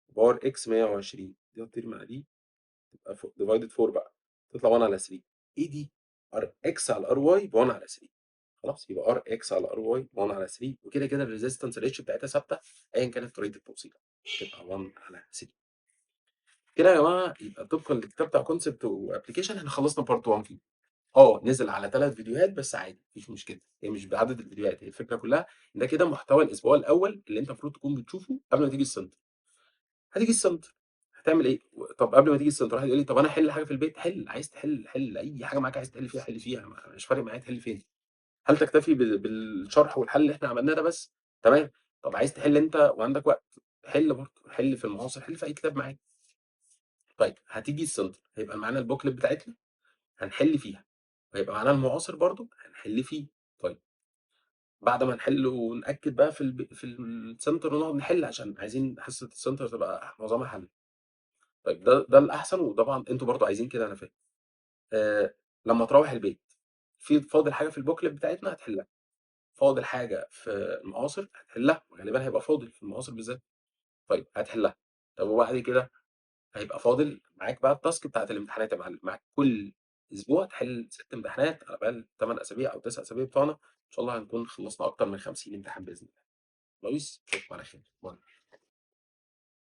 باور إكس 120 دي هتطير مع دي تبقى divided 4 بقى تطلع 1 على 3 ايه دي؟ ار اكس على ار واي ب 1 على 3 خلاص يبقى ار اكس على ار واي ب 1 على 3 وكده كده الريزيستنس ريتش بتاعتها ثابته ايا كانت طريقه التوصيل تبقى 1 على 3 كده يا جماعه يبقى طبقا للكتاب بتاع كونسبت وابلكيشن احنا خلصنا بارت 1 فيه نزل على 3 فيديوهات بس عادي مفيش مشكله هي مش بعدد الفيديوهات هي الفكره كلها ان ده كده محتوى الاسبوع الاول اللي انت المفروض تكون بتشوفه قبل ما تيجي السنتر هتيجي السنتر هتعمل إيه؟ طب قبل ما تيجي السنتر واحد يقول لي طب أنا أحل حاجة في البيت، حل عايز تحل حل أي حاجة معاك عايز تحل فيها حل فيها مش فارق معايا تحل فين. هل تكتفي بالشرح والحل اللي إحنا عملناه ده بس؟ تمام، طب عايز تحل أنت وعندك وقت حل برضه، حل في المعاصر، حل في أي كتاب معاك. طيب هتيجي السنتر هيبقى معانا البوكلت بتاعتنا هنحل فيها، وهيبقى معانا المعاصر برضه هنحل فيه. طيب بعد ما نحل ونأكد بقى في السنتر ونقعد نحل عشان عايزين حصة السنتر تبقى معظمها حل. طيب ده الأحسن وطبعًا أنتم برضه عايزين كده أنا فاهم. لمّا تروّح البيت فاضل حاجة في الbooklet بتاعتنا هتحلها، فاضل حاجة في المعاصر هتحلها، وغالبًا هيبقى فاضل في المعاصر بالذات، طيب هتحلها، طب وبعد كده هيبقى فاضل معاك بقى الtask بتاعة الامتحانات يا معلم، معاك كل أسبوع تحل 6 امتحانات على بال ال8 أسابيع أو 9 أسابيع بتوعنا، إن شاء الله هنكون خلّصنا أكتر من 50 امتحان بإذن الله. كويس؟ أشوفكم على خير، باي.